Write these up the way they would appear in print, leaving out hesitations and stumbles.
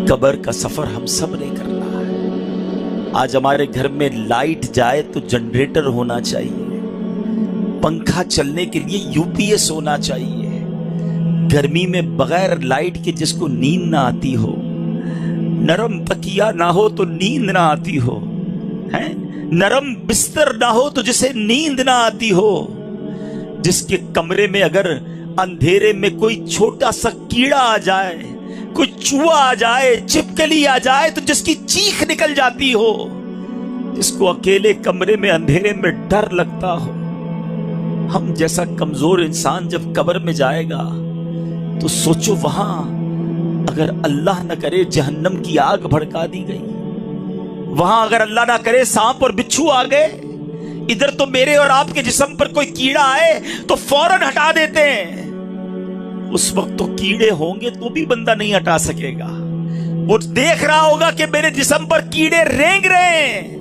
Cover का सफर हम सब ने करना है। आज हमारे घर में लाइट जाए तो जनरेटर होना चाहिए, पंखा चलने के लिए यूपीएस होना चाहिए। गर्मी में बगैर लाइट के जिसको नींद ना आती हो, नरम तकिया ना हो तो नींद ना आती हो, हैं? नरम बिस्तर ना हो तो जिसे नींद ना आती हो, जिसके कमरे में अगर अंधेरे में कोई छोटा सा कीड़ा आ जाए, कोई चूहा आ जाए, छिपकली आ जाए तो जिसकी चीख निकल जाती हो, जिसको अकेले कमरे में अंधेरे में डर लगता हो, हम जैसा कमजोर इंसान जब कब्र में जाएगा तो सोचो वहां अगर अल्लाह न करे जहन्नम की आग भड़का दी गई, वहां अगर अल्लाह ना करे सांप और बिच्छू आ गए, इधर तो मेरे और आपके जिस्म पर कोई कीड़ा आए तो फौरन हटा देते हैं। उस वक्त तो कीड़े होंगे तो भी बंदा नहीं हटा सकेगा, वो देख रहा होगा कि मेरे जिस्म पर कीड़े रेंग रहे हैं,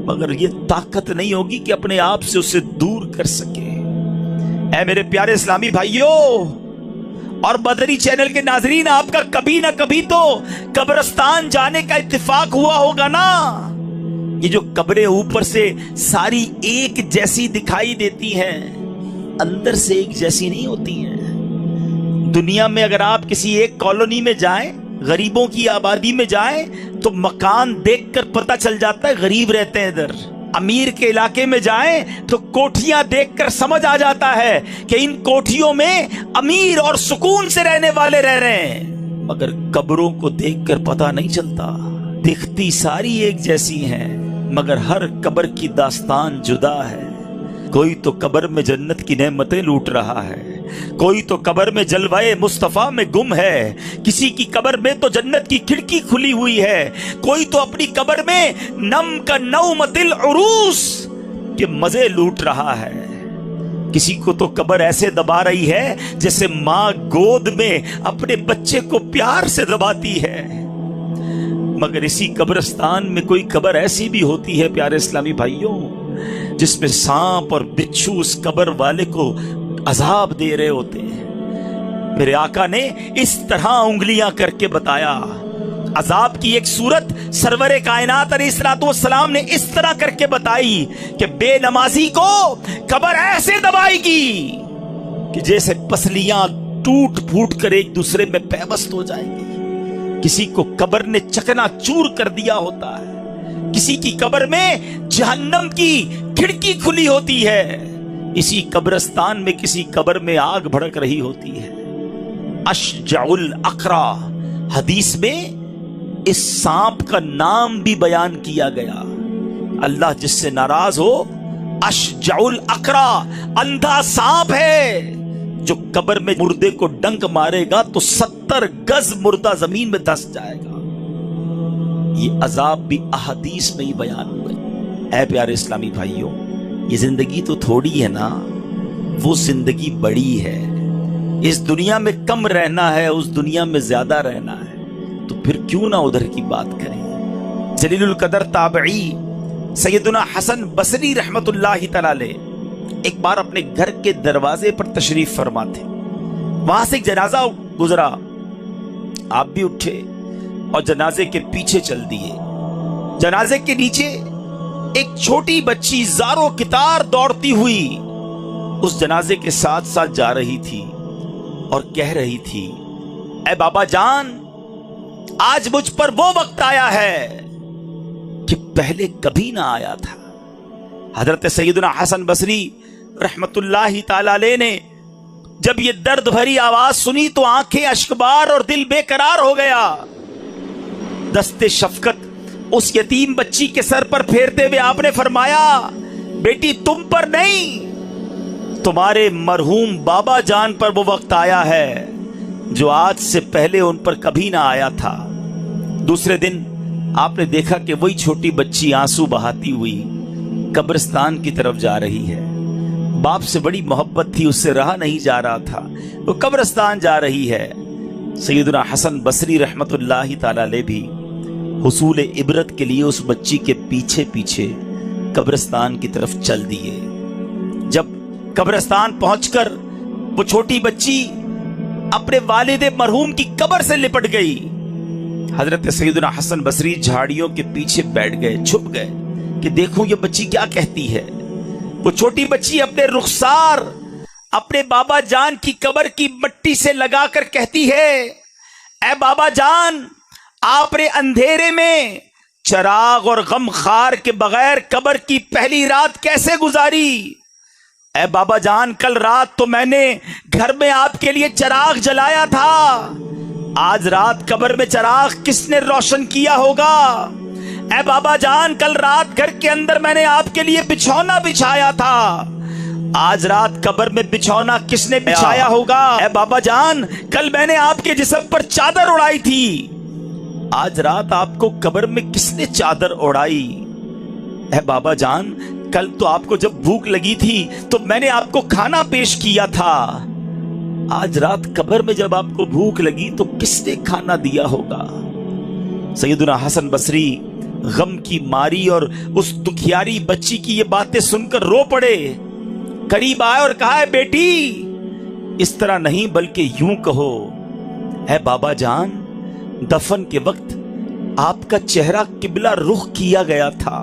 मगर ये ताकत नहीं होगी कि अपने आप से उसे दूर कर सके। ऐ मेरे प्यारे इस्लामी भाइयों और बदरी चैनल के नाजरीन, आपका कभी ना कभी तो कब्रिस्तान जाने का इत्तेफाक हुआ होगा ना। ये जो कब्रें ऊपर से सारी एक जैसी दिखाई देती हैं, अंदर से एक जैसी नहीं होती हैं। दुनिया में अगर आप किसी एक कॉलोनी में जाएं, गरीबों की आबादी में जाएं, तो मकान देखकर पता चल जाता है गरीब रहते हैं इधर। अमीर के इलाके में जाएं तो कोठियां देखकर समझ आ जाता है कि इन कोठियों में अमीर और सुकून से रहने वाले रह रहे हैं। मगर कब्रों को देखकर पता नहीं चलता, दिखती सारी एक जैसी हैं, मगर हर कब्र की दास्तान जुदा है। कोई तो कब्र में जन्नत की नेमतें लूट रहा है, कोई तो कब्र में जलवाए मुस्तफा में गुम है, किसी की कब्र में तो जन्नत की खिड़की खुली हुई है, कोई तो अपनी कब्र में नम का नौमतिल उरूस के मजे लूट रहा है। किसी को तो कब्र ऐसे दबा रही है जैसे माँ गोद में अपने बच्चे को प्यार से दबाती है। मगर इसी कब्रिस्तान में कोई कब्र ऐसी भी होती है प्यारे इस्लामी भाइयों, जिसमें सांप और बिच्छू उस कब्र वाले को अजाब दे रहे होते हैं। मेरे आका ने इस तरह उंगलियां करके बताया, अजाब की एक सूरत सरवरे कायनात अलैहिस्सलाम ने इस तरह करके बताई कि बेनमाजी को कब्र ऐसे दबाएगी कि जैसे पसलियां टूट फूट कर एक दूसरे में पैवस्त हो जाएंगी। किसी को कब्र ने चकनाचूर कर दिया होता है, किसी की कब्र में जहन्नम की खिड़की खुली होती है, इसी कब्रिस्तान में किसी कब्र में आग भड़क रही होती है। अशजाउल अकरा, हदीस में इस सांप का नाम भी बयान किया गया। अल्लाह जिससे नाराज हो, अशजाउल अकरा, अंधा सांप है जो कब्र में मुर्दे को डंक मारेगा तो 70 गज मुर्दा जमीन में धंस जाएगा। ये अजाब भी अहदीस में ही बयान हुए। ऐ प्यारे इस्लामी भाइयों, ये जिंदगी तो थोड़ी है ना, वो जिंदगी बड़ी है। इस दुनिया में कम रहना है, उस दुनिया में ज्यादा रहना है, तो फिर क्यों ना उधर की बात करें। जलीलुल कदर ताबई सैयदुना हसन बसरी रहमतुल्लाहि तआला अलैह एक बार अपने घर के दरवाजे पर तशरीफ फरमा थे। वहां से एक जनाजा गुजरा, आप भी उठे और जनाजे के पीछे चल दिए। जनाजे के नीचे एक छोटी बच्ची ज़ारो कितार दौड़ती हुई उस जनाजे के साथ साथ जा रही थी और कह रही थी, ऐ बाबा जान, आज मुझ पर वो वक्त आया है कि पहले कभी ना आया था। हजरत सैयदना हसन बसरी रहमतुल्लाहि ताला अलैह ने जब ये दर्द भरी आवाज सुनी तो आंखें अश्कबार और दिल बेकरार हो गया। दस्ते शफकत उस यतीम बच्ची के सर पर फेरते हुए आपने फरमाया, बेटी तुम पर नहीं, तुम्हारे मरहूम बाबा जान पर वो वक्त आया है जो आज से पहले उन पर कभी ना आया था। दूसरे दिन आपने देखा कि वही छोटी बच्ची आंसू बहाती हुई कब्रिस्तान की तरफ जा रही है। बाप से बड़ी मोहब्बत थी, उससे रहा नहीं जा रहा था, वो कब्रिस्तान जा रही है। सैयदना हसन बसरी रहमतुल्लाहि ताला अलैह भी हुसूल इबरत के लिए उस बच्ची के पीछे पीछे कब्रिस्तान की तरफ चल दिए। जब कब्रिस्तान पहुंचकर वो छोटी बच्ची अपने वालिद मरहूम की कब्र से लिपट गई حضرت سیدنا حسن بصری جھاڑیوں کے پیچھے بیٹھ گئے, چھپ گئے کہ دیکھوں یہ بچی کیا کہتی ہے. وہ چھوٹی بچی اپنے رخسار اپنے بابا جان کی قبر کی مٹی سے لگا کر کہتی ہے, اے بابا جان, آپ نے اندھیرے میں چراغ اور غم خار کے بغیر قبر کی پہلی رات کیسے گزاری؟ اے بابا جان, کل رات تو میں نے گھر میں آپ کے لیے چراغ جلایا تھا, آج رات قبر میں چراغ کس نے روشن کیا ہوگا؟ اے بابا جان, کل رات گھر کے اندر میں نے آپ کے لیے بچھونا بچھایا تھا, آج رات قبر میں بچھونا کس نے بچھایا ہوگا؟ اے بابا جان, کل میں نے آپ کے جسم پر چادر اڑائی تھی, آج رات آپ کو قبر میں کس نے چادر اڑائی؟ اے بابا جان, کل تو آپ کو جب بھوک لگی تھی تو میں نے آپ کو کھانا پیش کیا تھا, آج رات قبر میں جب آپ کو بھوک لگی تو کس نے کھانا دیا ہوگا؟ سیدنا حسن بصری غم کی ماری اور اس دکھیاری بچی کی یہ باتیں سن کر رو پڑے, قریب آئے اور کہا, ہے بیٹی, اس طرح نہیں بلکہ یوں کہو, اے بابا جان, دفن کے وقت آپ کا چہرہ قبلہ رخ کیا گیا تھا,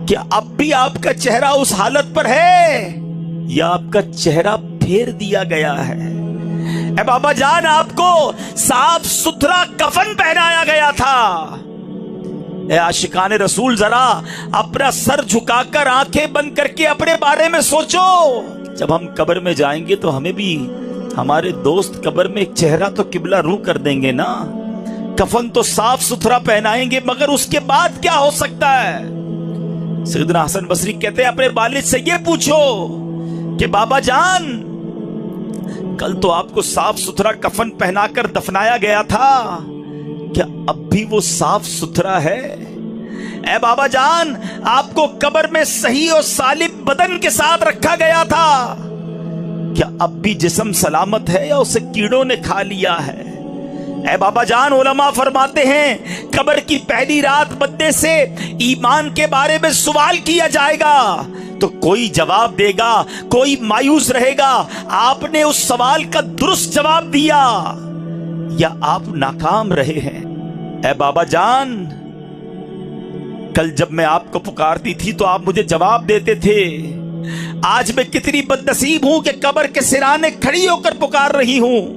کیا اب بھی آپ کا چہرہ اس حالت پر ہے یا آپ کا چہرہ پھیر دیا گیا ہے؟ اے بابا جان, آپ کو صاف ستھرا کفن پہنایا گیا تھا. اے عاشقان رسول, ذرا اپنا سر جھکا کر آنکھیں بند کر کے اپنے بارے میں سوچو, جب ہم قبر میں جائیں گے تو ہمیں بھی ہمارے دوست قبر میں ایک چہرہ تو قبلہ روح کر دیں گے نا, کفن تو صاف ستھرا پہنائیں گے, مگر اس کے بعد کیا ہو سکتا ہے؟ سیدنا حسن بصری کہتے ہیں, اپنے والد سے یہ پوچھو کہ بابا جان, کل تو آپ کو صاف ستھرا کفن پہنا کر دفنایا گیا تھا, کیا اب بھی وہ صاف ستھرا ہے؟ اے بابا جان, آپ کو قبر میں صحیح اور سالم بدن کے ساتھ رکھا گیا تھا, کیا اب بھی جسم سلامت ہے یا اسے کیڑوں نے کھا لیا ہے؟ اے بابا جان, علماء فرماتے ہیں قبر کی پہلی رات بندے سے ایمان کے بارے میں سوال کیا جائے گا تو کوئی جواب دے گا, کوئی مایوس رہے گا. آپ نے اس سوال کا درست جواب دیا یا آپ ناکام رہے ہیں؟ اے بابا جان, کل جب میں آپ کو پکارتی تھی تو آپ مجھے جواب دیتے تھے, آج میں کتنی بد نصیب ہوں کہ قبر کے سرانے کھڑی ہو کر پکار رہی ہوں,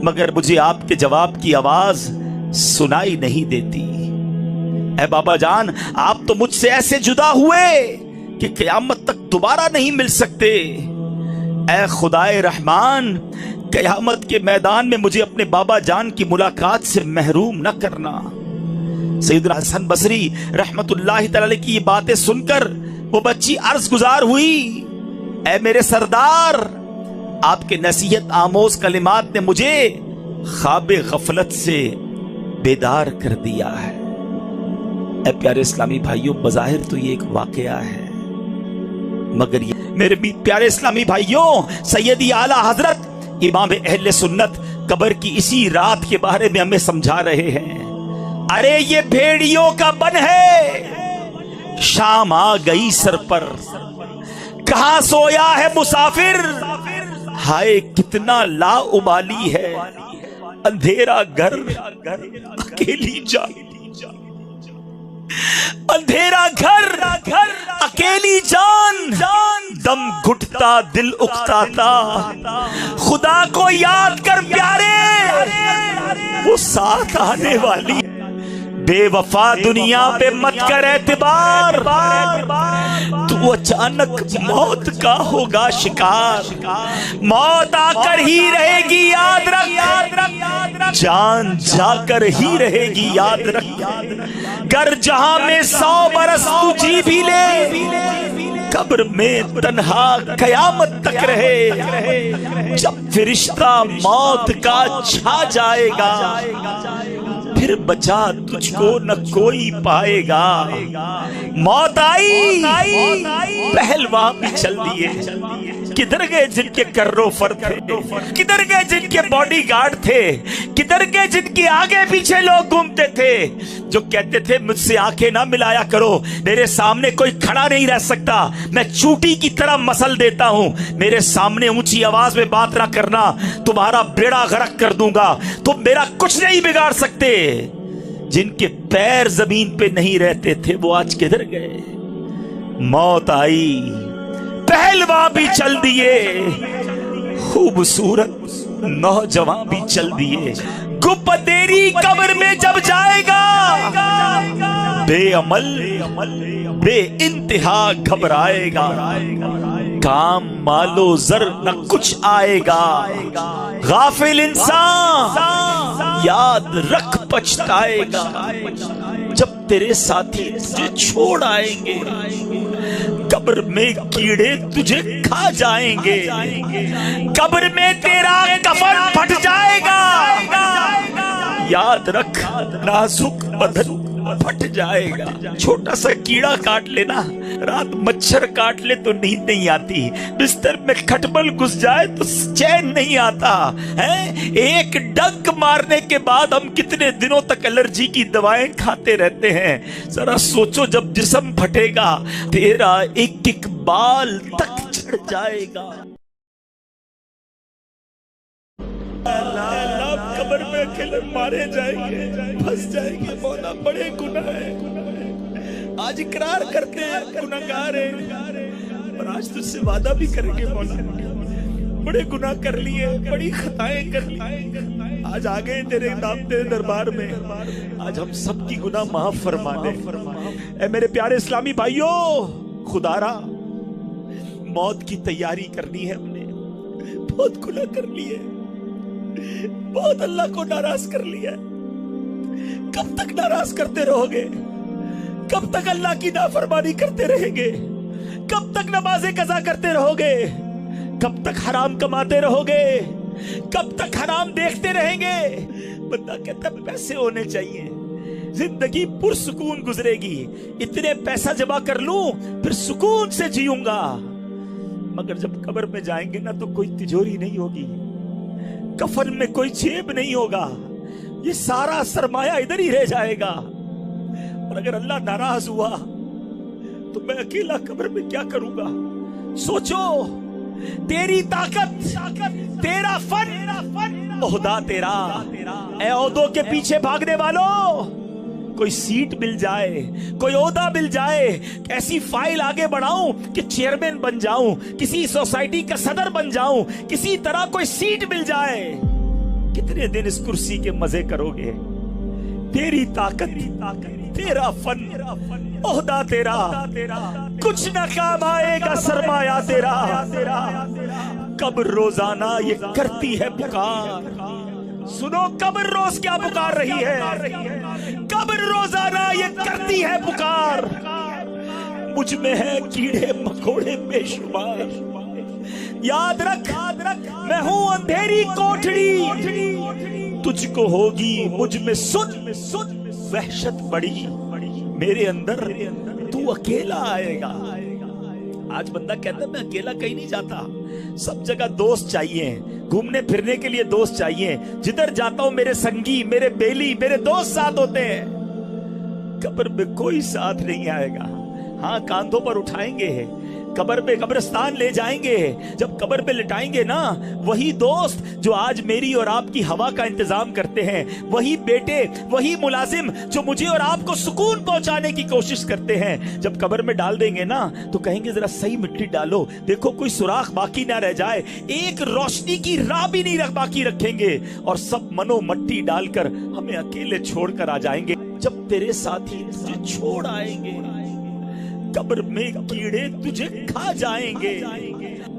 مگر مجھے آپ کے جواب کی آواز سنائی نہیں دیتی. اے بابا جان, آپ تو مجھ سے ایسے جدا ہوئے کہ قیامت تک دوبارہ نہیں مل سکتے. اے خدائے رحمان, قیامت کے میدان میں مجھے اپنے بابا جان کی ملاقات سے محروم نہ کرنا. سیدنا حسن بصری رحمت اللہ تعالی کی یہ باتیں سن کر وہ بچی عرض گزار ہوئی, اے میرے سردار, آپ کے نصیحت آموز کلمات نے مجھے خواب غفلت سے بیدار کر دیا ہے. اے پیارے اسلامی بھائیوں, بظاہر تو یہ ایک واقعہ ہے, مگر یہ میرے پیارے اسلامی بھائیوں, سیدی اعلی حضرت امام اہل سنت قبر کی اسی رات کے بارے میں ہمیں سمجھا رہے ہیں. ارے یہ بھیڑیوں کا بن ہے, شام آ گئی سر پر, کہاں سویا ہے مسافر, ہائے کتنا لا ابالی ہے, اندھیرا گھر اکیلی جان, اندھیرا گھر اکیلی جان, دم گھٹتا دل اکتاتا, خدا کو یاد کر پیارے, وہ ساتھ آنے والی, بے وفا دنیا پہ مت کر اعتبار, تو اچانک موت کا ہوگا شکار, موت آ کر ہی رہے گی یاد رکھ, جان جا کر ہی رہے گی یاد رکھ, گر جہاں میں 100 برس تو جی بھی لے, قبر میں تنہا قیامت تک رہے, جب فرشتہ موت کا چھا جائے گا, پھر بچا تجھ کو نہ کوئی پائے گا. موت آئی, پہلوان بھی چل دیے, किधर गए जिनके कर्रो फर थे, किधर गए जिनके बॉडीगार्ड थे, किधर गए जिनके आगे पीछे लोग घूमते थे, जो कहते थे मुझसे आंखें ना मिलाया करो, मेरे सामने कोई खड़ा नहीं रह सकता, मैं चूटी की तरह मसल देता हूं, मेरे सामने ऊंची आवाज में बात ना करना, तुम्हारा बेड़ा गर्क कर दूंगा, तुम मेरा कुछ नहीं बिगाड़ सकते। जिनके पैर जमीन पे नहीं रहते थे वो आज किधर गए? मौत आई, पहलवान भी चल दिए, खूबसूरत नौजवान भी चल दिए। गुप्तेरी कब्र में जब जाएगा, बेअमल बे इंतहा घबराएगा, काम मालो जर न कुछ आएगा, गाफिल इंसान याद रख पछताएगा। जब तेरे साथी तुझे छोड़ आएंगे, कब्र में कीड़े तुझे खा जाएंगे, कब्र में तेरा कफन फट जाएगा, याद रख नाजुक बदन फट जाएगा। छोटा सा कीड़ा काट लेना, रात मच्छर काट ले तो नींद नहीं आती, बिस्तर में खटमल घुस जाए तो चैन नहीं आता है। एक डंक मारने के बाद हम कितने दिनों तक एलर्जी की दवाएं खाते रहते हैं। जरा सोचो जब जिस्म फटेगा तेरा एक एक बाल तक झड़ जाएगा। कब्र में अकेले मारे जाएंगे, फंस जाएंगे, मौला बड़े गुनाह है। आज इकरार करते हैं गुनाहगार हैं, और आज तुझसे वादा भी करेंगे मौला, बड़े गुनाह कर लिए, बड़ी खताएं कर ली, आज आ गए तेरे नाम तेरे दरबार में, आज हम सब की गुनाह माफ फरमा दे। ऐ मेरे प्यारे इस्लामी भाइयों, खुदारा मौत की तैयारी करनी है, हमने बहुत गुनाह कर लिए, बहुत अल्लाह को नाराज कर लिया। कब तक नाराज करते रहोगे? कब तक अल्लाह की नाफरमानी करते रहेंगे? कब तक नमाजें कज़ा करते रहोगे? कब तक हराम कमाते रहोगे? कब तक हराम देखते रहेंगे? बंदा कहता है पैसे होने चाहिए, जिंदगी पुरसुकून गुजरेगी, इतने पैसा जमा कर लूं फिर सुकून से जीऊंगा। मगर जब कब्र में जाएंगे ना तो कोई तिजोरी नहीं होगी, कफन में कोई जेब नहीं होगा, ये सारा सरमाया इधर ही रह जाएगा। और अगर अल्लाह नाराज हुआ तो मैं अकेला कब्र में क्या करूंगा? सोचो, तेरी ताकत, तेरा फन, ओहदा तेरा। ए ओहदों के पीछे भागने वालों, कोई सीट मिल जाए, कोई ओहदा मिल जाए, ऐसी फाइल आगे बढ़ाऊं कि चेयरमैन बन जाऊं, किसी सोसाइटी का सदर बन जाऊं, किसी तरह कोई सीट मिल जाए, कितने दिन इस कुर्सी के मजे करोगे? तेरी ताकत, तेरा फन, ओहदा तेरा, कुछ न काम आएगा सरमाया तेरा। कब्र रोजाना ये करती है पुकार, सुनो कब्र रोज क्या पुकार रही है, कब्र रोजाना ये करती है पुकार। मुझ में है कीड़े मकोड़े बेशुमार, याद रख मैं हूं अंधेरी कोठड़ी, तुझको होगी मुझ में सुन वहशत बड़ी, मेरे अंदर तू अकेला आएगा। आज बंदा कहता है मैं अकेला कहीं नहीं जाता, सब जगह दोस्त चाहिए, घूमने फिरने के लिए दोस्त चाहिए, जिधर जाता हूं मेरे संगी, मेरे बेली, मेरे दोस्त साथ होते हैं। कब्र में कोई साथ नहीं आएगा, हाँ कांधों पर उठाएंगे, कब्र पे कब्रिस्तान ले जाएंगे, जब कब्र पे लिटाएंगे ना, वही दोस्त जो आज मेरी और आपकी हवा का इंतजाम करते हैं, वही बेटे, वही मुलाजिम जो मुझे और आपको सुकून पहुंचाने की कोशिश करते हैं, जब कब्र में डाल देंगे ना तो कहेंगे जरा सही मिट्टी डालो, देखो कोई सुराख बाकी ना रह जाए, एक रोशनी की राह भी नहीं बाकी रखेंगे, और सब मनो मट्टी डालकर हमें अकेले छोड़कर आ जाएंगे। जब तेरे साथी तुझे छोड़ आएंगे, कब्र में कीड़े तुझे खा जाएंगे,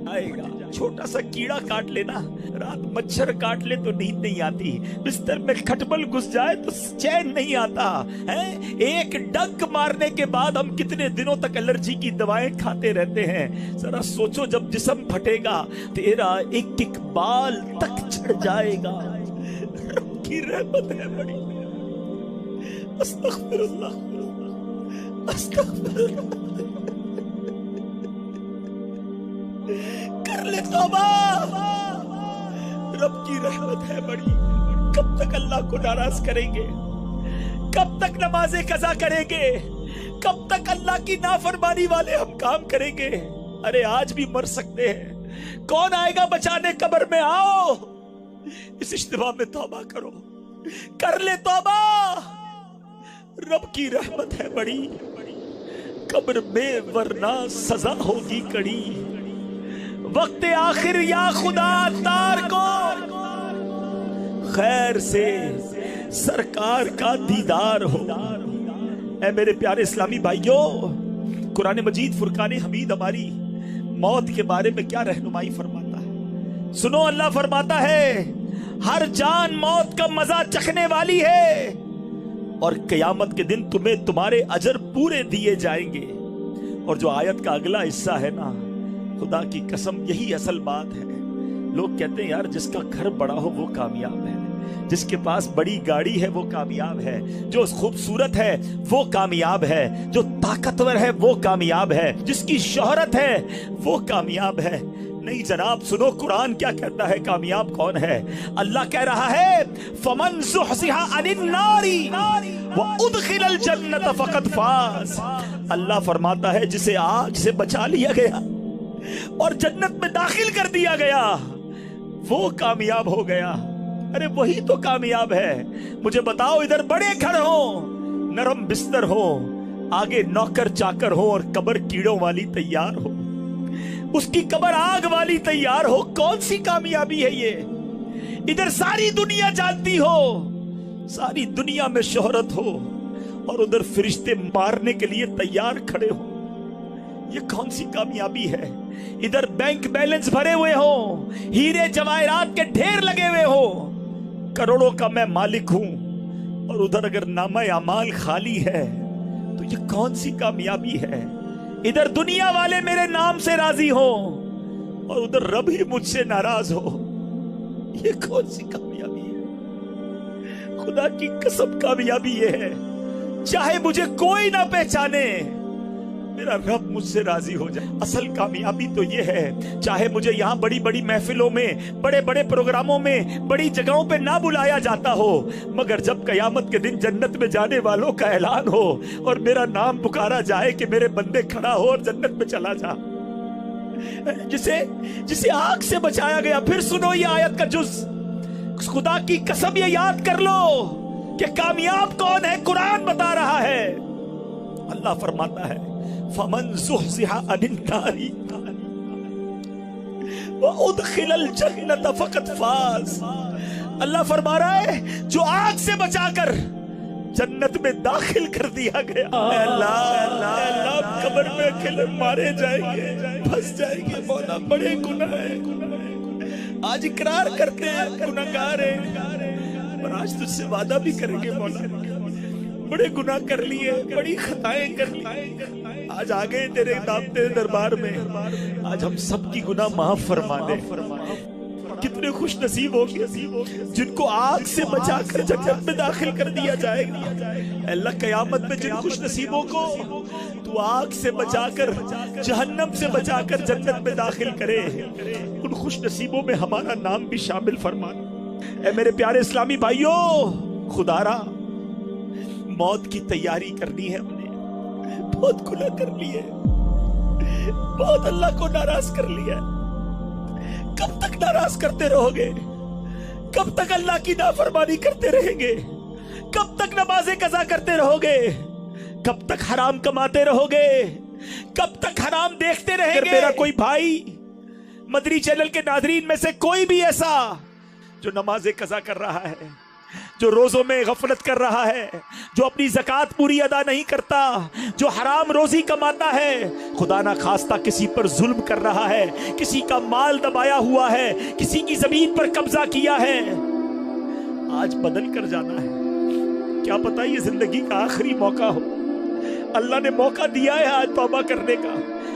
आएगा। छोटा सा कीड़ा काट लेना, रात मच्छर काट ले तो नींद नहीं आती, बिस्तर में खटमल घुस जाए तो चैन नहीं आता है। एक डंक मारने के बाद हम कितने दिनों तक एलर्जी की दवाएं खाते रहते हैं। जरा सोचो जब जिस्म फटेगा तेरा एक एक बाल तक झड़ जाएगा। रब की रहमत है बड़ी। अस्तगफिरुल्लाह, अस्तगफिरुल्लाह। कर ले तौबा, रब की रहमत है बड़ी। कब तक अल्लाह को नाराज करेंगे? कब तक नमाजें कज़ा करेंगे? कब तक अल्लाह की नाफरमानी वाले हम काम करेंगे? अरे आज भी मर सकते हैं, कौन आएगा बचाने? कब्र में आओ, इस इज्तिमा में तौबा करो, कर ले तौबा, रब की रहमत है बड़ी। कब्र में वरना सजा होगी कड़ी। वक्त आखिर या खुदा तार को खैर से सरकार का दीदार हो। ऐ मेरे प्यारे इस्लामी भाइयों, कुरान मजीद फुरकान हमीद हमारी मौत के बारे में क्या रहनुमाई फरमाता है? सुनो, अल्लाह फरमाता है हर जान मौत का मजा चखने वाली है और कयामत के दिन तुम्हें तुम्हारे अजर पूरे दिए जाएंगे। और जो आयत का अगला हिस्सा है ना, खुदा की कसम यही असल बात है। लोग कहते हैं यार जिसका घर बड़ा हो वो कामयाब है, जिसके पास बड़ी गाड़ी है वो कामयाब है, जो खूबसूरत है वो कामयाब है, जो ताकतवर है वो कामयाब है, जिसकी शोहरत है वो कामयाब है। नहीं जनाब, सुनो कुरान क्या कहता है, कामयाब कौन है? अल्लाह कह रहा है फमन ज़ुहज़िहा अनिन नारी व उदखिलल जन्नत फ़क़द फ़ाज़। अल्लाह फरमाता है जिसे आग से बचा लिया गया और जन्नत में दाखिल कर दिया गया वो कामयाब हो गया। अरे वही तो कामयाब है। मुझे बताओ, इधर बड़े घर हो, नरम बिस्तर हो, आगे नौकर चाकर हो और कब्र कीड़ों वाली तैयार हो, उसकी कब्र आग वाली तैयार हो, कौन सी कामयाबी है ये? इधर सारी दुनिया जानती हो, सारी दुनिया में शोहरत हो और उधर फरिश्ते मारने के लिए तैयार खड़े हो, ये कौन सी कामयाबी है? इधर बैंक बैलेंस भरे हुए हो, हीरे जवाहरात के ढेर लगे हुए हो, करोड़ों का मैं मालिक हूं, और उधर अगर नामा अमाल खाली है तो ये कौन सी कामयाबी है? इधर दुनिया वाले मेरे नाम से राजी हो और उधर रब ही मुझसे नाराज हो, ये कौन सी कामयाबी है? खुदा की कसम कामयाबी ये है, चाहे मुझे कोई ना पहचाने, मेरा रब मुझसे राजी हो जाए। असल कामयाबी तो ये है, चाहे मुझे यहाँ बड़ी बड़ी महफिलों में, बड़े बड़े प्रोग्रामों में, बड़ी जगहों पे ना बुलाया जाता हो, मगर जब कयामत के दिन जन्नत में जाने वालों का ऐलान हो और मेरा नाम पुकारा जाए कि मेरे बंदे खड़ा हो और जन्नत में चला जा, जिसे आग से बचाया गया। फिर सुनो ये आयत का जुज, खुदा की कसम ये याद कर लो कि कामयाब कौन है। कुरान बता रहा है, अल्लाह फरमाता है फमन ज़ुहज़िहा अनिन नारी व उदखिलल जन्नत फ़क़द फ़ाज़। अल्लाह फरमा रहा है जो आग से बचाकर जन्नत में दाखिल कर दिया गया। अल्लाह कब्र में अकेले मारे जाएंगे, फंस जाएंगे, मौला बड़े गुनाह है। आज इकरार करते हैं गुनाहगार हैं, और आज तुझसे वादा भी करेंगे मौला बड़े गुनाह कर लिए, बड़ी खताएं कर ली, आज आ गए तेरे दामते दरबार में, आज हम सब की गुनाह माफ फरमा दे। कितने खुश नसीब होंगे जिनको आग से बचाकर जन्नत में दाखिल कर दिया जाएगा। अल्लाह कयामत में जिन खुश नसीबों को तू आग से बचाकर, जहन्नम से बचाकर जन्नत में दाखिल करे, उन खुश नसीबों में हमारा नाम भी शामिल फरमाना। ऐ मेरे प्यारे इस्लामी भाइयों, खुदारा मौत की तैयारी करनी है। हमने बहुत गुनाह कर लिए, बहुत अल्लाह को नाराज कर लिया। कब तक नाराज करते रहोगे? कब तक अल्लाह की नाफरमानी करते रहेंगे? कब तक नमाजें कज़ा करते रहोगे? कब तक हराम कमाते रहोगे? कब तक हराम देखते रहेंगे? मेरा कोई भाई, मदरी चैनल के नाज़रीन में से कोई भी ऐसा जो नमाजें कज़ा कर रहा है, जो रोजों में गफलत कर रहा है, जो अपनी ज़कात पूरी अदा नहीं करता, जो हराम रोजी कमाता है, खुदा ना खास्ता किसी पर जुल्म कर रहा है, किसी का माल दबाया हुआ है, किसी की जमीन पर कब्जा किया है, आज बदल कर जाना है। क्या पता ये जिंदगी का आखिरी मौका हो। अल्लाह ने मौका दिया है आज तौबा करने का।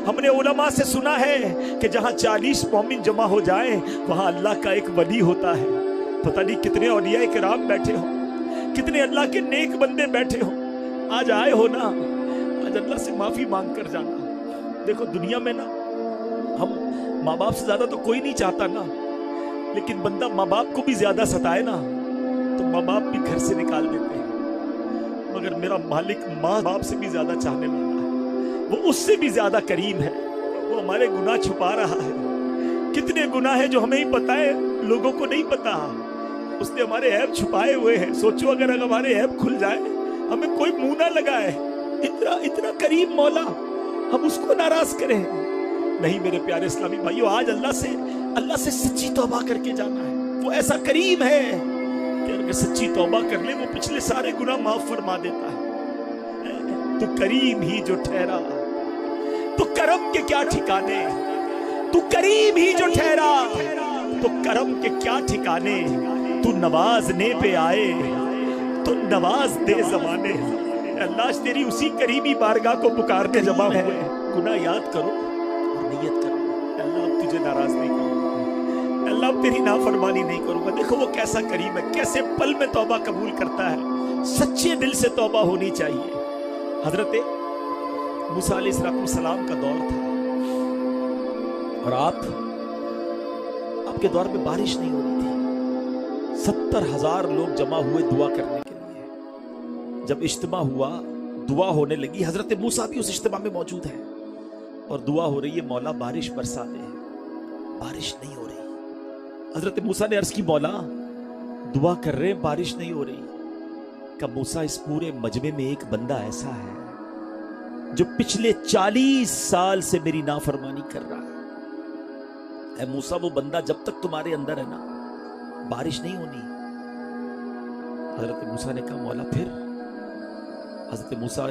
हमने उलमा से सुना है कि जहां 40 मोमिन जमा हो जाएं वहां अल्लाह का एक वली होता है। पता नहीं कितने औलिया किराम बैठे हो, कितने अल्लाह के नेक बंदे बैठे हो। आज आए हो ना, आज अल्लाह से माफी मांग कर जाना। देखो दुनिया में ना हम माँ बाप से ज्यादा तो कोई नहीं चाहता ना, लेकिन बंदा माँ बाप को भी ज्यादा सताए ना तो माँ बाप भी घर से निकाल देते हैं। मगर मेरा मालिक माँ बाप से भी ज्यादा चाहने वाला है, वो उससे भी ज्यादा करीम है। वो हमारे गुनाह छुपा रहा है। कितने गुनाह है जो हमें ही पता है, लोगों को नहीं पता। उसने हमारे ऐब छुपाए हुए हैं। सोचो अगर हमारे ऐब खुल जाए, हमें कोई मुंह ना लगाए, इतना इतना करीम मौला, हम उसको नाराज करें? नहीं मेरे प्यारे इस्लामी भाइयों, आज अल्लाह से सच्ची तौबा करके जाना है। वो ऐसा करीम है कि अगर सच्ची तौबा कर ले वो पिछले सारे गुनाह माफ फरमा देता है। तू करीम ही जो ठहरा, तो करम के क्या ठिकाने। तू करीम ही जो ठहरा, तो करम के क्या ठिकाने। तू नवाजने पे आए तो नवाज दे जमाने। अल्लाह तेरी उसी करीबी बारगाह को पुकारने जमा हुए। गुनाह याद करो और नियत करो, अल्लाह अब तुझे नाराज नहीं करूंगा, अल्लाह अब तेरी नाफरमानी नहीं करूंगा। देखो वो कैसा करीम है, कैसे पल में तौबा कबूल करता है। सच्चे दिल से तौबा होनी चाहिए। हजरत मूसा अलैहिस्सलाम का दौर था और आपके दौर में बारिश नहीं हो रही थी। 70,000 लोग जमा हुए दुआ करने के लिए। जब इज्तिमा हुआ, दुआ होने लगी, हजरत मूसा भी उस इज्तिमा में मौजूद है और दुआ हो रही है, मौला बारिश बरसा दे। बारिश नहीं हो रही। हजरत मूसा ने अर्ज की, मौला दुआ कर रहे हैं, बारिश नहीं हो रही। कब मूसा, इस पूरे मजमे में एक बंदा ऐसा है जो पिछले 40 साल से मेरी नाफरमानी कर रहा है। ऐ मूसा, वो बंदा जब तक तुम्हारे अंदर है ना, बारिश नहीं होनी। हजरत मूसा ने कहा, मौला फिर? हजरत मूसा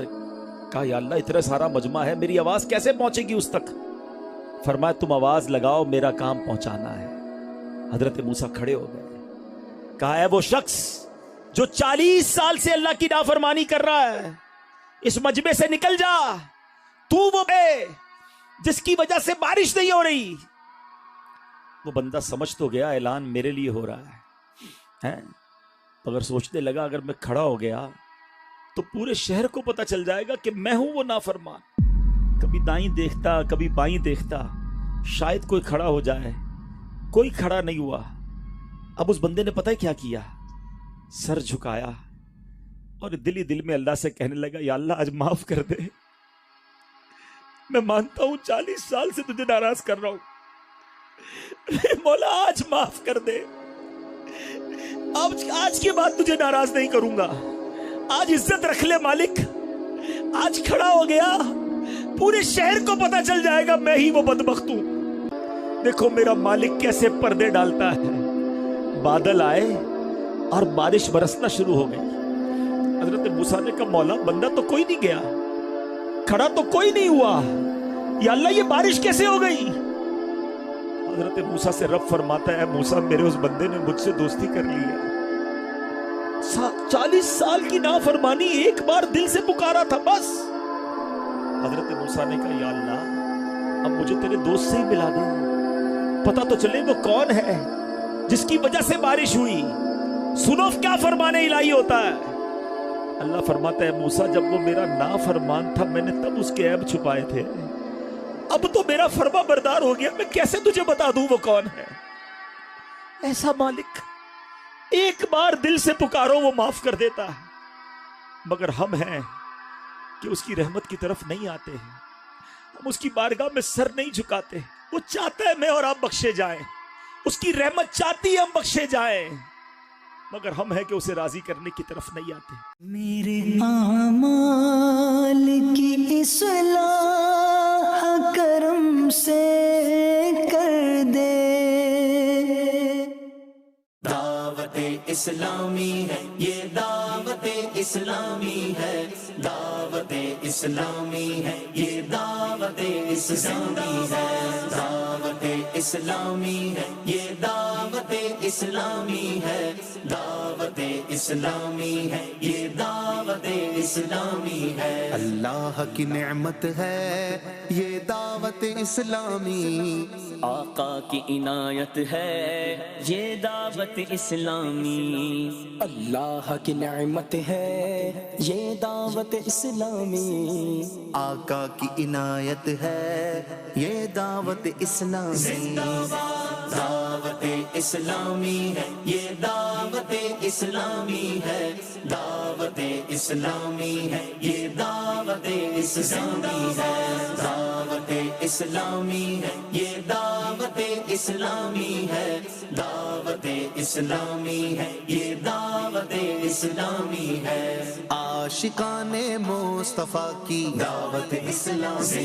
कहा, या अल्लाह इतना सारा मजमा है, मेरी आवाज कैसे पहुंचेगी उस तक? फरमाया, तुम आवाज लगाओ, मेरा काम पहुंचाना है। हजरत मूसा खड़े हो गए। कहा, है वो शख्स जो 40 साल से अल्लाह की नाफरमानी कर रहा है, इस मजमे से निकल जा। तू वो है जिसकी वजह से बारिश नहीं हो रही। वो बंदा समझ तो गया ऐलान मेरे लिए हो रहा है? अगर सोचने लगा, अगर मैं खड़ा हो गया तो पूरे शहर को पता चल जाएगा कि मैं हूं वो नाफरमान। कभी दाईं देखता, कभी बाईं देखता, शायद कोई खड़ा हो जाए। कोई खड़ा नहीं हुआ। अब उस बंदे ने पता है क्या किया? सर झुकाया और दिल ही दिल में अल्लाह से कहने लगा, या अल्लाह आज माफ कर दे। मैं मानता हूं 40 साल से तुझे नाराज कर रहा हूं, मौला आज माफ कर दे। आज के बाद तुझे नाराज नहीं करूंगा। आज इज्जत रख ले मालिक। आज खड़ा हो गया, पूरे शहर को पता चल जाएगा मैं ही वो बदबख्त हूं। देखो मेरा मालिक कैसे पर्दे डालता है। बादल आए और बारिश बरसना शुरू हो गई। हजरत मूसा ने कहा, मौला बंदा तो कोई नहीं गया, खड़ा तो कोई नहीं हुआ, या अल्लाह ये बारिश कैसे हो गई? हजरत मूसा से रब फरमाता है, मूसा मेरे उस बंदे ने मुझसे दोस्ती कर ली है। 40 साल की नाफरमानी, एक बार दिल से पुकारा था बस। हजरत मूसा ने कहा, या अल्लाह अब मुझे तेरे दोस्त से ही मिला दे, पता तो चले वो कौन है जिसकी वजह से बारिश हुई। सुनो क्या फरमाने इलाही होता है। अल्लाह फरमाता है, मूसा जब वो मेरा नाफरमान था मैंने तब उसके ऐब छुपाए थे, अब तो मेरा फरमा बरदार हो गया, मैं कैसे तुझे बता दूं वो कौन है। ऐसा मालिक, एक बार दिल से पुकारो वो माफ कर देता है। मगर हम हैं कि उसकी रहमत की तरफ नहीं आते हैं, हम उसकी बारगाह में सर नहीं झुकाते। वो चाहता है मैं और आप बख्शे जाएं, उसकी रहमत चाहती है हम बख्शे जाएं, मगर हम हैं कि उसे राजी करने की तरफ नहीं आते। मेरे आमाल की इस्लाह करम से कर दे। दावते इस्लामी है ये, दावते इस्लामी है, दावते इस्लामी है ये, दावते इस्लामी है, दावते इस्लामी है ये, दावते इस्लामी है, दावते इस्लामी है ये, दावते इस्लामी है। अल्लाह की नेमत है ये दावत इस्लामी, आका की इनायत है ये दावत इस्लामी। اسلامی. اللہ کی نعمت ہے یہ دعوت اسلامی، آقا کی عنایت ہے یہ دعوت اسلامی. دعوت اسلامی ہے یہ دعوت اسلامی ہے. دعوت اسلامی ہے یہ دعوت اسلامی ہے. دعوت اسلامی ہے یہ دعوت اسلامی ہے. دعوت اسلامی ہے یہ دعوت اسلامی ہے. عاشقان مصطفیٰ کی دعوت اسلامی،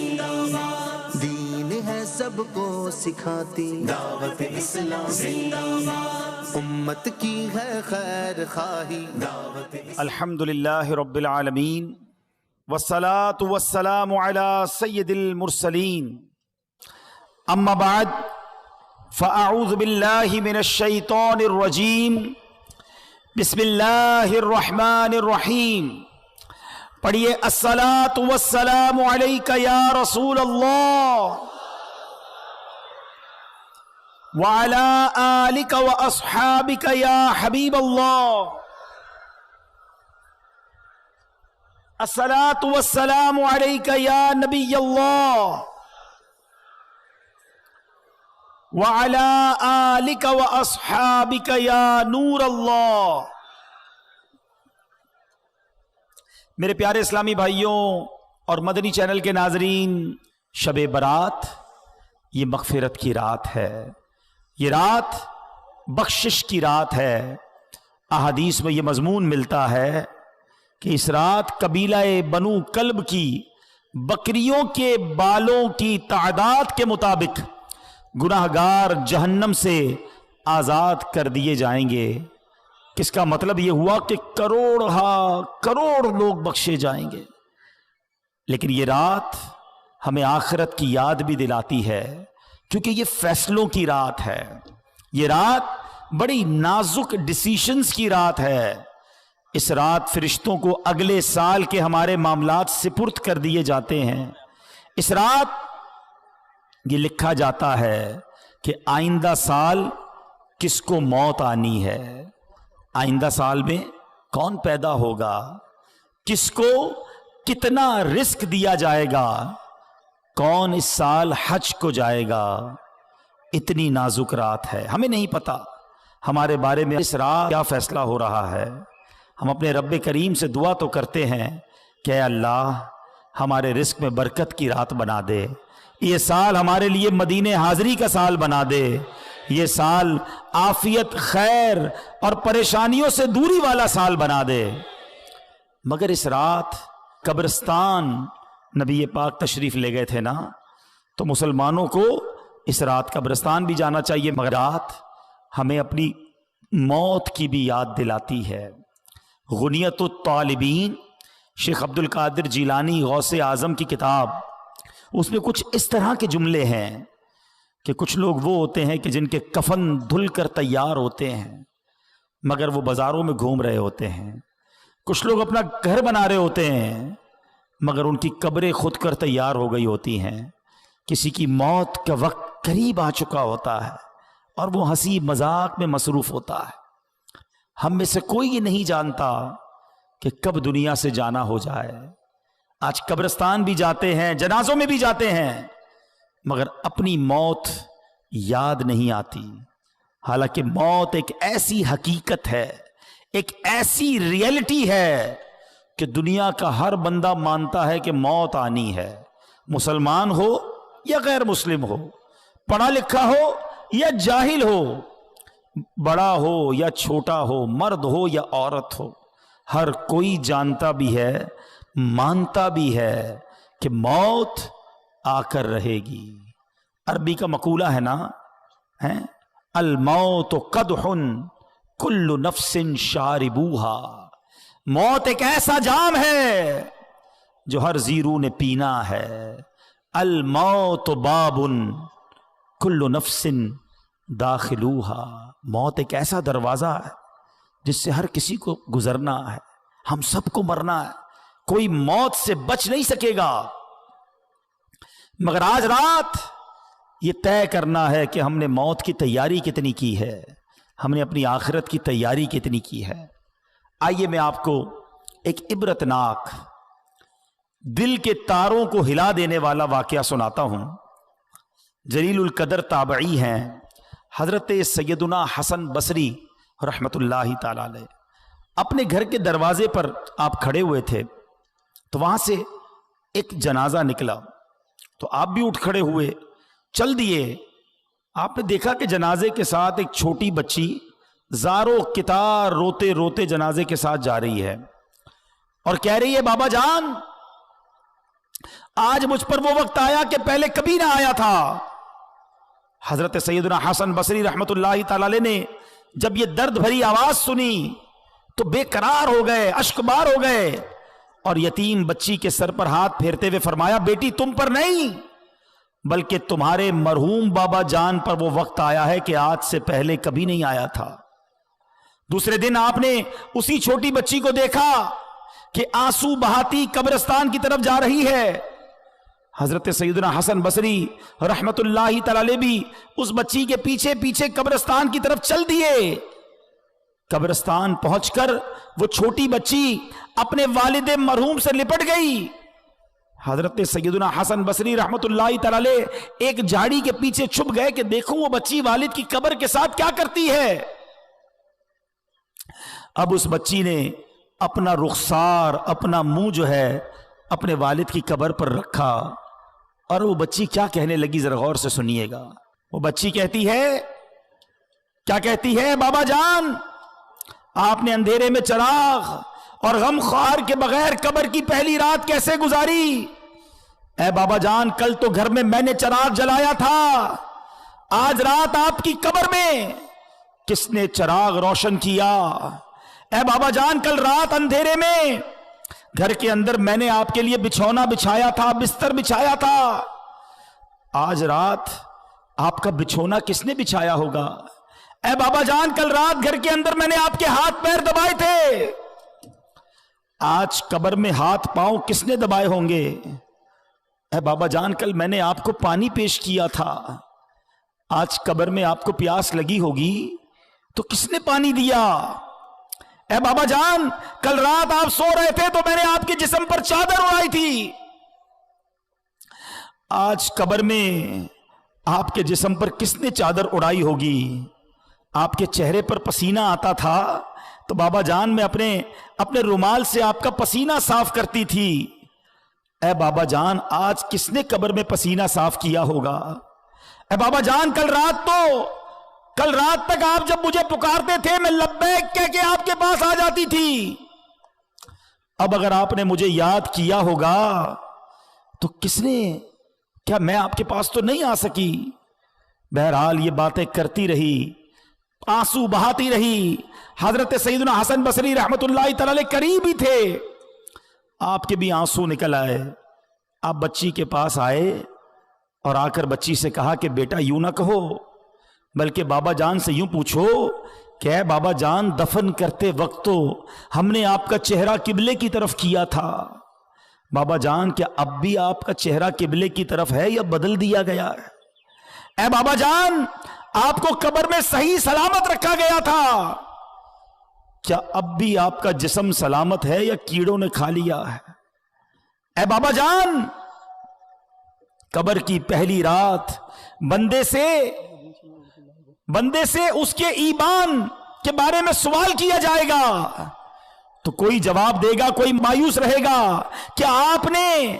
دین ہے سب کو سکھاتی دعوت اسلامی. امت کی ہے خیر خواہی دعوت اسلامی. الحمد للہ رب العالمین والصلاة والسلام على سید المرسلین. اما بعد فاعوذ باللہ من الشیطان الرجیم. بسم اللہ الرحمن الرحیم. پڑھیے الصلاة والسلام علیک یا رسول اللہ وعلى آلک واصحابک یا حبیب اللہ. الصلاة والسلام علیک یا نبی اللہ وعلى آلک واصحابک یا نور اللہ. میرے پیارے اسلامی بھائیوں اور مدنی چینل کے ناظرین، شب برات یہ مغفرت کی رات ہے، یہ رات بخشش کی رات ہے. احادیث میں یہ مضمون ملتا ہے کہ اس رات قبیلہ بنو کلب کی بکریوں کے بالوں کی تعداد کے مطابق گناہگار جہنم سے آزاد کر دیے جائیں گے. کس کا مطلب یہ ہوا کہ کروڑ لوگ بخشے جائیں گے. لیکن یہ رات ہمیں آخرت کی یاد بھی دلاتی ہے، کیونکہ یہ فیصلوں کی رات ہے. یہ رات بڑی نازک ڈیسیشنز کی رات ہے. اس رات فرشتوں کو اگلے سال کے ہمارے معاملات سپرد کر دیے جاتے ہیں. اس رات یہ لکھا جاتا ہے کہ آئندہ سال کس کو موت آنی ہے، آئندہ سال میں کون پیدا ہوگا، کس کو کتنا رزق دیا جائے گا، کون اس سال حج کو جائے گا. اتنی نازک رات ہے، ہمیں نہیں پتا ہمارے بارے میں اس رات کیا فیصلہ ہو رہا ہے. ہم اپنے رب کریم سے دعا تو کرتے ہیں کہ اے اللہ ہمارے رزق میں برکت کی رات بنا دے، یہ سال ہمارے لیے مدینے حاضری کا سال بنا دے، یہ سال عافیت خیر اور پریشانیوں سے دوری والا سال بنا دے. مگر اس رات قبرستان نبی پاک تشریف لے گئے تھے نا، تو مسلمانوں کو اس رات قبرستان بھی جانا چاہیے. مگر رات ہمیں اپنی موت کی بھی یاد دلاتی ہے. غنیت الطالبین شیخ عبد القادر جیلانی غوث اعظم کی کتاب، اس میں کچھ اس طرح کے جملے ہیں کہ کچھ لوگ وہ ہوتے ہیں کہ جن کے کفن دھل کر تیار ہوتے ہیں مگر وہ بازاروں میں گھوم رہے ہوتے ہیں. کچھ لوگ اپنا گھر بنا رہے ہوتے ہیں مگر ان کی قبریں خود کر تیار ہو گئی ہوتی ہیں. کسی کی موت کا وقت قریب آ چکا ہوتا ہے اور وہ ہنسی مذاق میں مصروف ہوتا ہے. ہم میں سے کوئی یہ نہیں جانتا کہ کب دنیا سے جانا ہو جائے. آج قبرستان بھی جاتے ہیں، جنازوں میں بھی جاتے ہیں، مگر اپنی موت یاد نہیں آتی. حالانکہ موت ایک ایسی حقیقت ہے، ایک ایسی ریئلٹی ہے کہ دنیا کا ہر بندہ مانتا ہے کہ موت آنی ہے. مسلمان ہو یا غیر مسلم ہو، پڑھا لکھا ہو یا جاہل ہو، بڑا ہو یا چھوٹا ہو، مرد ہو یا عورت ہو، ہر کوئی جانتا بھی ہے، مانتا بھی ہے کہ موت آ کر رہے گی. عربی کا مقولہ ہے نا، الموت قدح کل نفس شاربوہا. موت ایک ایسا جام ہے جو ہر زیرو نے پینا ہے. الموت باب کل نفس داخلوہا. موت ایک ایسا دروازہ ہے جس سے ہر کسی کو گزرنا ہے، ہم سب کو مرنا ہے، کوئی موت سے بچ نہیں سکے گا. مگر آج رات یہ طے کرنا ہے کہ ہم نے موت کی تیاری کتنی کی ہے، ہم نے اپنی آخرت کی تیاری کتنی کی ہے؟ آئیے میں آپ کو ایک عبرتناک دل کے تاروں کو ہلا دینے والا واقعہ سناتا ہوں۔ جلیل القدر تابعی ہیں حضرت سیدنا حسن بصری رحمت اللہ تعالی علیہ، اپنے گھر کے دروازے پر آپ کھڑے ہوئے تھے تو وہاں سے ایک جنازہ نکلا تو آپ بھی اٹھ کھڑے ہوئے، چل دیے۔ آپ نے دیکھا کہ جنازے کے ساتھ ایک چھوٹی بچی زارو کتار روتے روتے جنازے کے ساتھ جا رہی ہے اور کہہ رہی ہے بابا جان آج مجھ پر وہ وقت آیا کہ پہلے کبھی نہ آیا تھا۔ حضرت سیدنا حسن بصری رحمت اللہ تعالی علیہ نے جب یہ درد بھری آواز سنی تو بے قرار ہو گئے، اشک بار ہو گئے اور یتیم بچی کے سر پر ہاتھ پھیرتے ہوئے فرمایا بیٹی تم پر نہیں بلکہ تمہارے مرحوم بابا جان پر وہ وقت آیا ہے کہ آج سے پہلے کبھی نہیں آیا تھا۔ دوسرے دن آپ نے اسی چھوٹی بچی کو دیکھا کہ آنسو بہاتی قبرستان کی طرف جا رہی ہے۔ حضرت سیدنا حسن بصری رحمت اللہ تعالی بھی اس بچی کے پیچھے پیچھے قبرستان کی طرف چل دیے۔ قبرستان پہنچ کر وہ چھوٹی بچی اپنے والد مرحوم سے لپٹ گئی۔ حضرت سیدنا حسن بصری رحمت اللہ تعالی ایک جھاڑی کے پیچھے چھپ گئے کہ دیکھوں وہ بچی والد کی قبر کے ساتھ کیا کرتی ہے۔ اب اس بچی نے اپنا رخسار اپنا منہ جو ہے اپنے والد کی قبر پر رکھا اور وہ بچی کیا کہنے لگی ذرا غور سے سنیے گا۔ وہ بچی کہتی ہے کیا کہتی ہے بابا جان آپ نے اندھیرے میں چراغ اور غم خوار کے بغیر قبر کی پہلی رات کیسے گزاری؟ اے بابا جان کل تو گھر میں نے چراغ جلایا تھا، آج رات آپ کی قبر میں کس نے چراغ روشن کیا؟ اے بابا جان کل رات اندھیرے میں گھر کے اندر میں نے آپ کے لیے بچھونا بچھایا تھا، بستر بچھایا تھا، آج رات آپ کا بچھونا کس نے بچھایا ہوگا؟ اے بابا جان کل رات گھر کے اندر میں نے آپ کے ہاتھ پیر دبائے تھے، آج قبر میں ہاتھ پاؤں کس نے دبائے ہوں گے؟ اے بابا جان کل میں نے آپ کو پانی پیش کیا تھا، آج قبر میں آپ کو پیاس لگی ہوگی تو کس نے پانی دیا؟ اے بابا جان کل رات آپ سو رہے تھے تو میں نے آپ کے جسم پر چادر اڑائی تھی، آج قبر میں آپ کے جسم پر کس نے چادر اڑائی ہوگی؟ آپ کے چہرے پر پسینہ آتا تھا تو بابا جان میں اپنے رومال سے آپ کا پسینہ صاف کرتی تھی، اے بابا جان آج کس نے قبر میں پسینہ صاف کیا ہوگا؟ اے بابا جان کل رات تک آپ جب مجھے پکارتے تھے میں لبیک کہہ کے آپ کے پاس آ جاتی تھی، اب اگر آپ نے مجھے یاد کیا ہوگا تو کس نے، کیا میں آپ کے پاس تو نہیں آ سکی؟ بہرحال یہ باتیں کرتی رہی، آنسو بہاتی رہی۔ حضرت سیدنا حسن بصری رحمت اللہ تعالی قریب ہی تھے، آپ کے بھی آنسو نکل آئے۔ آپ بچی کے پاس آئے اور آ کر بچی سے کہا کہ بیٹا یوں نہ کہو بلکہ بابا جان سے یوں پوچھو کہ اے بابا جان دفن کرتے وقت تو ہم نے آپ کا چہرہ قبلے کی طرف کیا تھا، بابا جان کیا اب بھی آپ کا چہرہ قبلے کی طرف ہے یا بدل دیا گیا ہے؟ اے بابا جان آپ کو قبر میں صحیح سلامت رکھا گیا تھا، کیا اب بھی آپ کا جسم سلامت ہے یا کیڑوں نے کھا لیا ہے؟ اے بابا جان قبر کی پہلی رات بندے سے اس کے ایمان کے بارے میں سوال کیا جائے گا تو کوئی جواب دے گا، کوئی مایوس رہے گا کہ آپ نے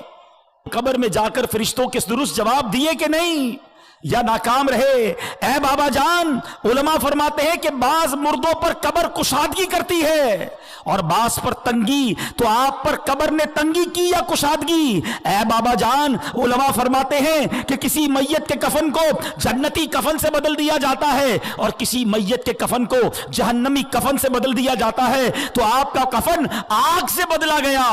قبر میں جا کر فرشتوں کے درست جواب دیے کہ نہیں یا ناکام رہے۔ اے بابا جان علماء فرماتے ہیں کہ بعض مردوں پر قبر کشادگی کرتی ہے اور بعض پر تنگی، تو آپ پر قبر نے تنگی کی یا کشادگی؟ اے بابا جان علماء فرماتے ہیں کہ کسی میت کے کفن کو جنتی کفن سے بدل دیا جاتا ہے اور کسی میت کے کفن کو جہنمی کفن سے بدل دیا جاتا ہے، تو آپ کا کفن آگ سے بدلا گیا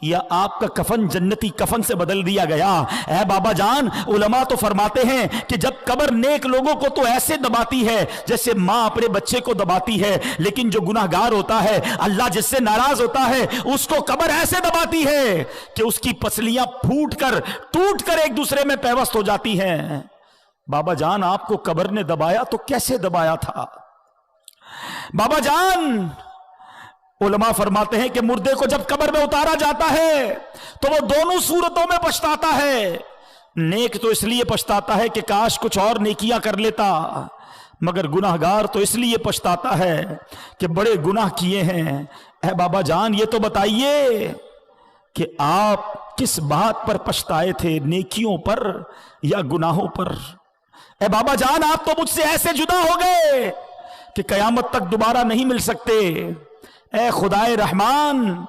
یا آپ کا کفن جنتی کفن سے بدل دیا گیا؟ اے بابا جان علماء تو فرماتے ہیں کہ جب قبر نیک لوگوں کو تو ایسے دباتی ہے جیسے ماں اپنے بچے کو دباتی ہے، لیکن جو گناہگار ہوتا ہے اللہ جس سے ناراض ہوتا ہے اس کو قبر ایسے دباتی ہے کہ اس کی پسلیاں ٹوٹ کر ایک دوسرے میں پیوست ہو جاتی ہیں۔ بابا جان آپ کو قبر نے دبایا تو کیسے دبایا تھا؟ बाबा जान, उलमा फरमाते हैं कि मुर्दे को जब कब्र में उतारा जाता है तो वो दोनों सूरतों में पछताता है। नेक तो इसलिए पछताता है कि काश कुछ और नेकियां कर लेता, मगर गुनाहगार तो इसलिए पछताता है कि बड़े गुनाह किए हैं। ऐ बाबा जान, ये तो बताइए कि आप किस बात पर पछताए थे, नेकियों पर या गुनाहों पर? ऐ बाबा जान, आप तो मुझसे ऐसे जुदा हो गए कि कयामत तक दोबारा नहीं मिल सकते। ऐ खुदाए रहमान,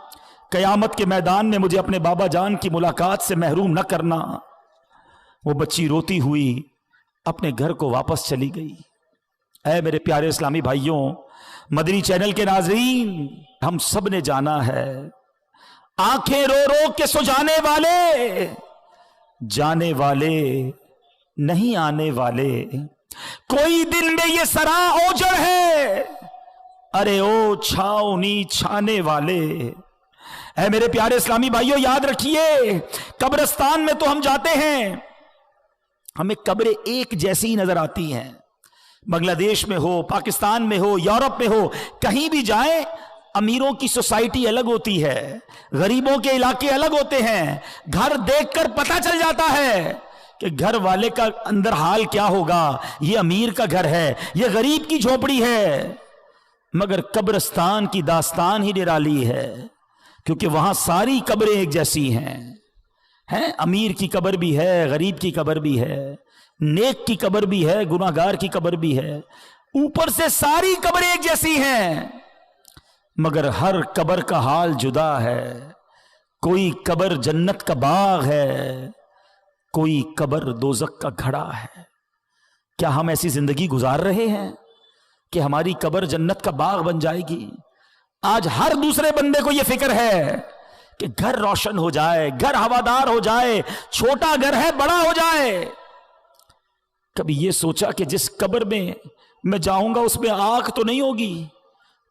कयामत के मैदान में मुझे अपने बाबा जान की मुलाकात से महरूम न करना। वो बच्ची रोती हुई अपने घर को वापस चली गई। ऐ मेरे प्यारे इस्लामी भाइयों, मदनी चैनल के नाज़रीन, हम सब ने जाना है, आंखें रो रो के सुजाने वाले, जाने वाले नहीं आने वाले। कोई दिन में ये सरा ओजड़ है, अरे ओ छावनी छाने वाले। ऐ मेरे प्यारे इस्लामी भाइयों, याद रखिए, कब्रिस्तान में तो हम जाते हैं, हमें कब्रें एक जैसी ही नजर आती हैं। बांग्लादेश में हो, पाकिस्तान में हो, यूरोप में हो, कहीं भी जाएं, अमीरों की सोसाइटी अलग होती है, गरीबों के इलाके अलग होते हैं। घर देखकर पता चल जाता है कि घर वाले का अंदर हाल क्या होगा। ये अमीर का घर है, ये गरीब की झोपड़ी है। मगर कब्रिस्तान की दास्तान ही निराली है, क्योंकि वहां सारी कब्रें एक जैसी हैं। अमीर की कब्र भी है, गरीब की कब्र भी है, नेक की कब्र भी है, गुनाहगार की कब्र भी है। ऊपर से सारी कब्रें एक जैसी हैं, मगर हर कब्र का हाल जुदा है। कोई कब्र जन्नत का बाग है, कोई कब्र दोजक का घड़ा है। क्या हम ऐसी जिंदगी गुजार रहे हैं कि हमारी कब्र जन्नत का बाग बन जाएगी? आज हर दूसरे बंदे को यह फिक्र है कि घर रोशन हो जाए, घर हवादार हो जाए, छोटा घर है बड़ा हो जाए। कभी यह सोचा कि जिस कब्र में मैं जाऊंगा उसमें आग तो नहीं होगी,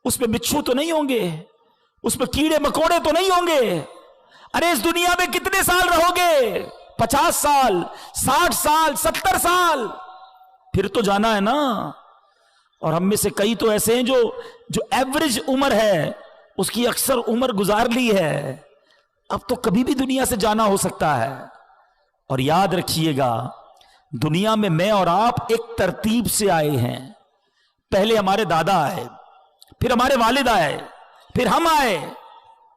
उसमें बिच्छू तो नहीं होंगे, उसमें कीड़े मकोड़े तो नहीं होंगे? अरे इस दुनिया में कितने साल रहोगे? 50 साल, 60 साल, 70 साल, फिर तो जाना है ना। और हम में से कई तो ऐसे हैं जो एवरेज उम्र है, उसकी अक्सर उम्र गुजार ली है। अब तो कभी भी दुनिया से जाना हो सकता है। और याद रखिएगा, दुनिया में मैं और आप एक तरतीब से आए हैं। पहले हमारे दादा आए, फिर हमारे वालिद आए, फिर हम आए,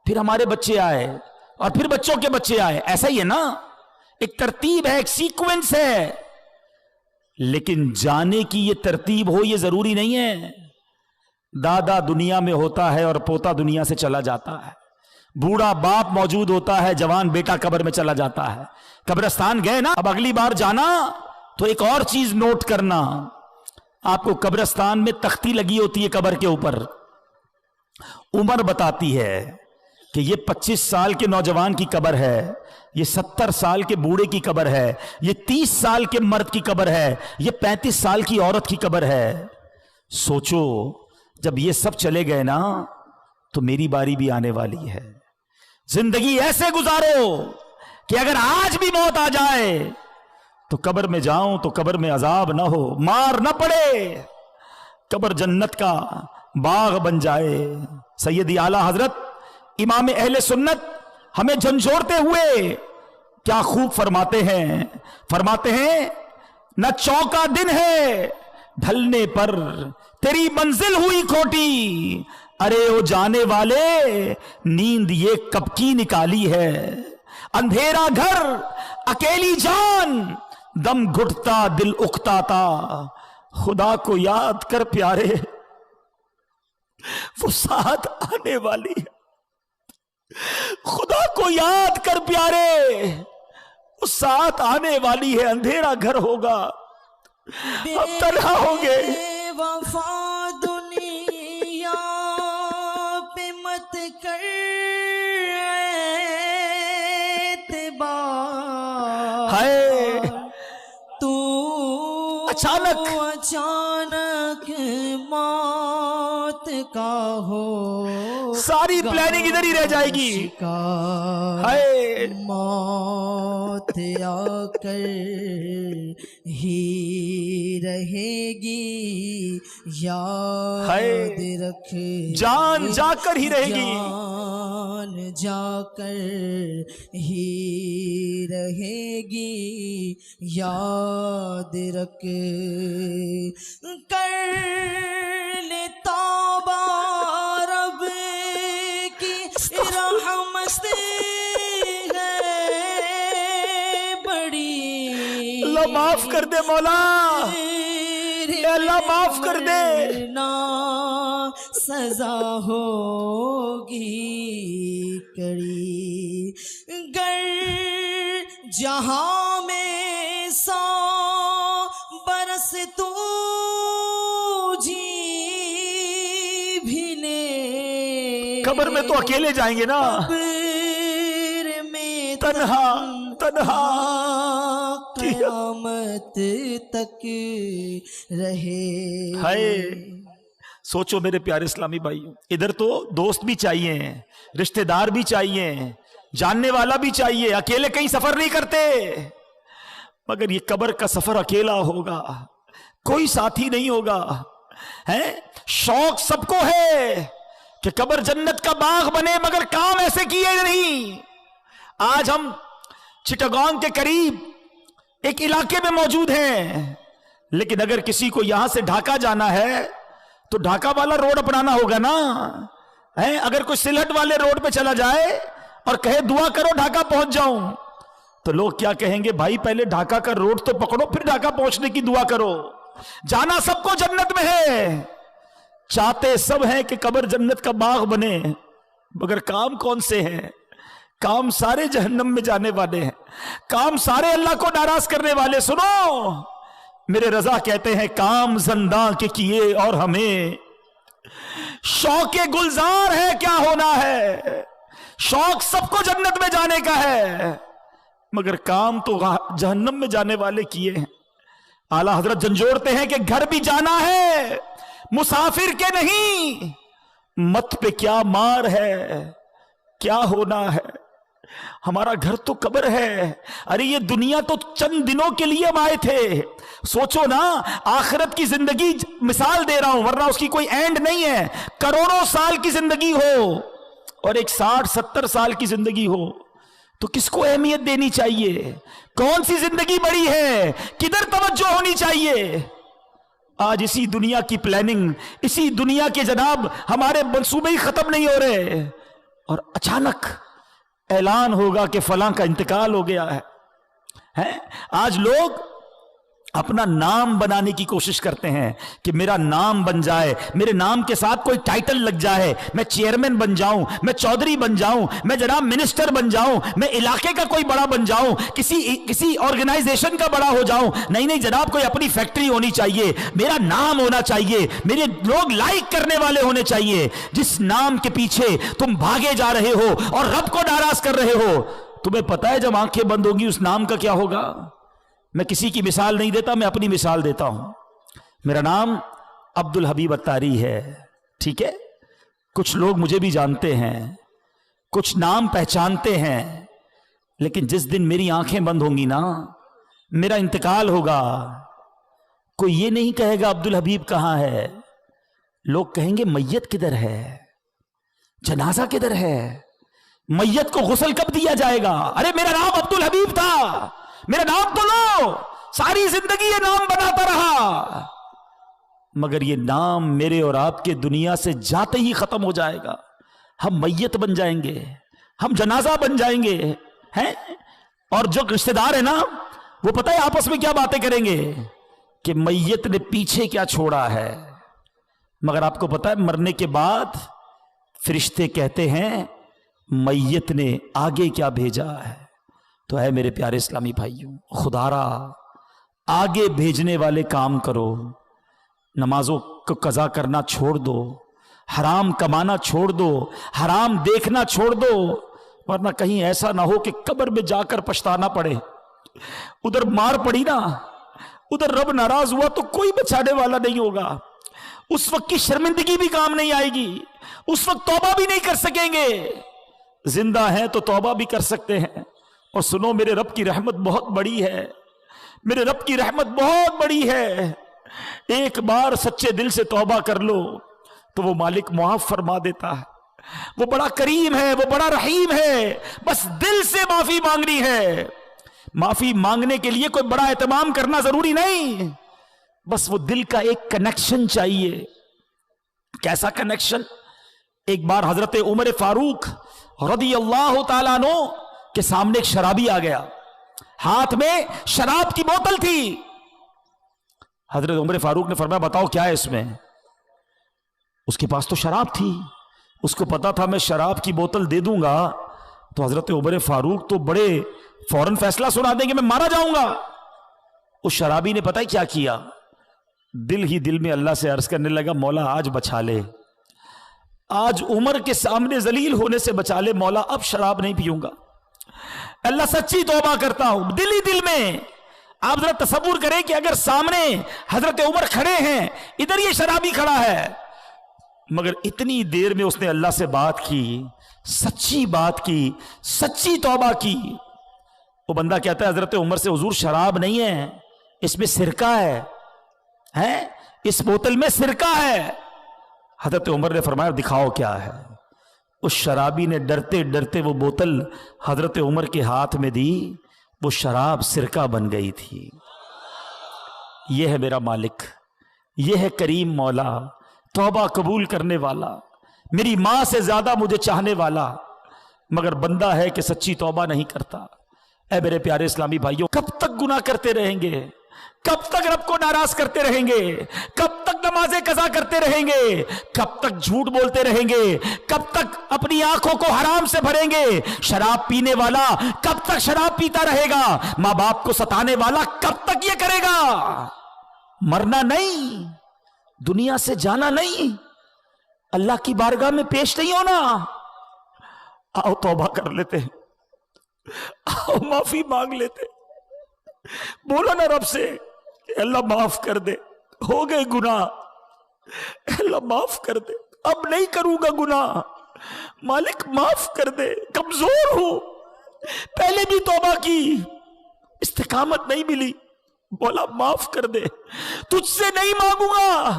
फिर हमारे बच्चे आए, और फिर बच्चों के बच्चे आए। ऐसा ही है ना, एक तरतीब है, एक सीक्वेंस है। लेकिन जाने की ये तरतीब हो ये जरूरी नहीं है। दादा दुनिया में होता है और पोता दुनिया से चला जाता है। बूढ़ा बाप मौजूद होता है, जवान बेटा कब्र में चला जाता है। कब्रिस्तान गए ना, अब अगली बार जाना तो एक और चीज नोट करना। आपको कब्रिस्तान में तख्ती लगी होती है कब्र के ऊपर, उम्र बताती है कि ये 25 साल के नौजवान की कब्र है, ये 70 साल के बूढ़े की कब्र है, ये 30 साल के मर्द की कब्र है, ये 35 साल की औरत की कब्र है। सोचो, जब ये सब चले गए ना तो मेरी बारी भी आने वाली है। जिंदगी ऐसे गुजारो कि अगर आज भी मौत आ जाए तो कब्र में जाऊं तो कब्र में अजाब ना हो, मार ना पड़े, कब्र जन्नत का बाग बन जाए। सैयदी आला हजरत इमाम अहले सुन्नत हमें झंझोड़ते हुए क्या खूब फरमाते हैं, न चौका दिन है ढलने पर तेरी मंजिल हुई खोटी। अरे ओ जाने वाले, नींद ये कब की निकाली है। अंधेरा घर अकेली जान, दम घुटता दिल उकताता। खुदा को याद कर प्यारे, वो साथ आने वाली है। खुदा को याद कर प्यारे, वो साथ आने वाली है। अंधेरा घर होगा, हम तन्हा होंगे। वफा दुनिया पे मत कर एतबार, हाय तू अचानक मौत का हो, सारी प्लानिंग इधर ही रह जाएगी। हाय मौत आकर ही रहेगी, याद रख जान जाकर ही रहेगी, जान जाकर ही रहेगी, याद रख कर ले तौबा, रब की रहमत है बड़ी, अल्लाह माफ कर दे मौला, अल्लाह माफ कर दे, ना सजा होगी कड़ी, गर जहां में 100 बरस तू जी भी ले, कब्र में तो अकेले जाएंगे ना, कब्र में तन्हा तन्हा, क़यामत तक रहे। हाय सोचो मेरे प्यारे इस्लामी भाइयों, इधर तो दोस्त भी चाहिए, रिश्तेदार भी चाहिए, जानने वाला भी चाहिए, अकेले कहीं सफर नहीं करते, मगर ये कब्र का सफर अकेला होगा, कोई साथी नहीं होगा। है शौक सबको है कि कब्र जन्नत का बाग बने, मगर काम ऐसे किए नहीं। आज हम चिटागोंग के करीब एक इलाके में मौजूद हैं, लेकिन अगर किसी को यहां से ढाका जाना है तो ढाका वाला रोड अपनाना होगा ना, है। अगर कोई सिलहट वाले रोड पे चला जाए और कहे दुआ करो ढाका पहुंच जाऊं, तो लोग क्या कहेंगे, भाई पहले ढाका का रोड तो पकड़ो, फिर ढाका पहुंचने की दुआ करो। जाना सबको जन्नत में है, चाहते सब हैं कि कब्र जन्नत का बाग बने, मगर काम कौन से हैं? काम सारे जहन्नम में जाने वाले हैं, काम सारे अल्लाह को नाराज करने वाले। सुनो, मेरे रजा कहते हैं, काम ज़िंदा के किए और हमें शौक़े गुलजार है क्या होना है। शौक सबको जन्नत में जाने का है, मगर काम तो जहन्नम में जाने वाले किए हैं। आला हजरत झंझोड़ते हैं कि घर भी जाना है, मुसाफिर के नहीं, मत पे क्या मार है, क्या होना है। हमारा घर तो कब्र है। अरे ये दुनिया तो चंद दिनों के लिए हम आए थे। सोचो ना, आखिरत की जिंदगी मिसाल दे रहा हूं, वरना उसकी कोई एंड नहीं है। करोड़ों साल की जिंदगी हो और एक 60-70 साल की जिंदगी हो, तो किसको अहमियत देनी चाहिए? कौन सी जिंदगी बड़ी है, किधर तवज्जो होनी चाहिए? आज इसी दुनिया की प्लानिंग, इसी दुनिया के जनाब हमारे मंसूबे ही खत्म नहीं हो रहे, और अचानक ऐलान होगा कि फलां का इंतकाल हो गया है? आज लोग अपना नाम बनाने की कोशिश करते हैं कि मेरा नाम बन जाए, मेरे नाम के साथ कोई टाइटल लग जाए, मैं चेयरमैन बन जाऊं, मैं चौधरी बन जाऊं, मैं जनाब मिनिस्टर बन जाऊं, मैं इलाके का कोई बड़ा बन जाऊं, किसी ऑर्गेनाइजेशन का बड़ा हो जाऊं। नहीं नहीं जनाब, कोई अपनी फैक्ट्री होनी चाहिए, मेरा नाम होना चाहिए, मेरे लोग लाइक करने वाले होने चाहिए। जिस नाम के पीछे तुम भागे जा रहे हो और रब को नाराज कर रहे हो, तुम्हें पता है जब आंखें बंद होंगी उस नाम का क्या होगा? मैं किसी की मिसाल नहीं देता, मैं अपनी मिसाल देता हूं। मेरा नाम अब्दुल हबीब अत्तारी है, ठीक है? कुछ लोग मुझे भी जानते हैं, कुछ नाम पहचानते हैं, लेकिन जिस दिन मेरी आंखें बंद होंगी ना, मेरा इंतकाल होगा, कोई ये नहीं कहेगा अब्दुल हबीब कहां है। लोग कहेंगे मैयत किधर है, जनाजा किधर है, मैयत को गुस्ल कब दिया जाएगा? अरे मेरा नाम अब्दुल हबीब था, मेरा नाम तो लो, सारी जिंदगी ये नाम बनाता रहा, मगर ये नाम मेरे और आपके दुनिया से जाते ही खत्म हो जाएगा। हम मैयत बन जाएंगे, हम जनाजा बन जाएंगे, हैं? और जो रिश्तेदार है ना, वो पता है आपस में क्या बातें करेंगे कि मैयत ने पीछे क्या छोड़ा है। मगर आपको पता है मरने के बाद फरिश्ते कहते हैं मैयत ने आगे क्या भेजा है। तो है मेरे प्यारे इस्लामी भाइयों, खुदारा आगे भेजने वाले काम करो, नमाजों को कज़ा करना छोड़ दो, हराम कमाना छोड़ दो, हराम देखना छोड़ दो, वरना कहीं ऐसा ना हो कि कब्र में जाकर पछताना पड़े। उधर मार पड़ी ना, उधर रब नाराज हुआ तो कोई बचाने वाला नहीं होगा। उस वक्त की शर्मिंदगी भी काम नहीं आएगी, उस वक्त तौबा भी नहीं कर सकेंगे। जिंदा हैं तो तौबा भी कर सकते हैं, और सुनो, मेरे रब की रहमत बहुत बड़ी है, मेरे रब की रहमत बहुत बड़ी है। एक बार सच्चे दिल से तौबा कर लो तो वो मालिक मुआफ फरमा देता है। वो बड़ा करीम है, वो बड़ा रहीम है। बस दिल से माफी मांगनी है। माफी मांगने के लिए कोई बड़ा एहतमाम करना जरूरी नहीं, बस वो दिल का एक कनेक्शन चाहिए। कैसा कनेक्शन? एक बार हजरत उमर फारूक रदी अल्लाह ताला अन्हु के सामने एक शराबी आ गया, हाथ में शराब की बोतल थी। हजरत उमर फारूक ने फरमाया, बताओ क्या है इसमें? उसके पास तो शराब थी, उसको पता था मैं शराब की बोतल दे दूंगा तो हजरत उमर फारूक तो बड़े फौरन फैसला सुना देंगे, मैं मारा जाऊंगा। उस शराबी ने पता है क्या किया? दिल ही दिल में अल्लाह से अर्ज करने लगा, मौला आज बचा ले, आज उमर के सामने जलील होने से बचा ले मौला, अब शराब नहीं पीऊंगा। अल्लाह सच्ची तौबा करता हूं, दिल ही दिल में। आप जरा तसव्वुर करें कि अगर सामने हजरत उमर खड़े हैं, इधर ये शराबी खड़ा है, मगर इतनी देर में उसने अल्लाह से बात की, सच्ची बात की, सच्ची तौबा की। वो बंदा कहता है हजरत उमर से, हुजूर शराब नहीं है, इसमें सिरका है, इस बोतल में सिरका है। हजरत उमर ने फरमाया, दिखाओ क्या है। उस शराबी ने डरते डरते वो बोतल हजरत उमर के हाथ में दी, वो शराब सिरका बन गई थी। यह है मेरा मालिक, यह है करीम मौला, तौबा कबूल करने वाला, मेरी मां से ज्यादा मुझे चाहने वाला, मगर बंदा है कि सच्ची तौबा नहीं करता। ऐ मेरे प्यारे इस्लामी भाइयों, कब तक गुनाह करते रहेंगे? कब तक रब को नाराज करते रहेंगे? कब तक नमाजें कज़ा करते रहेंगे? कब तक झूठ बोलते रहेंगे? कब तक अपनी आंखों को हराम से भरेंगे? शराब पीने वाला कब तक शराब पीता रहेगा? मां बाप को सताने वाला कब तक ये करेगा? मरना नहीं, दुनिया से जाना नहीं, अल्लाह की बारगाह में पेश नहीं होना। आओ तौबा कर लेते, आओ माफी मांग लेते, बोलो ना रब से, अल्लाह माफ कर दे, हो गए गुनाह, अल्लाह माफ कर दे, अब नहीं करूंगा गुनाह, मालिक माफ कर दे, कमजोर हूं, पहले भी तौबा की, इस्तिकामत नहीं मिली, बोला माफ कर दे, तुझसे नहीं मांगूंगा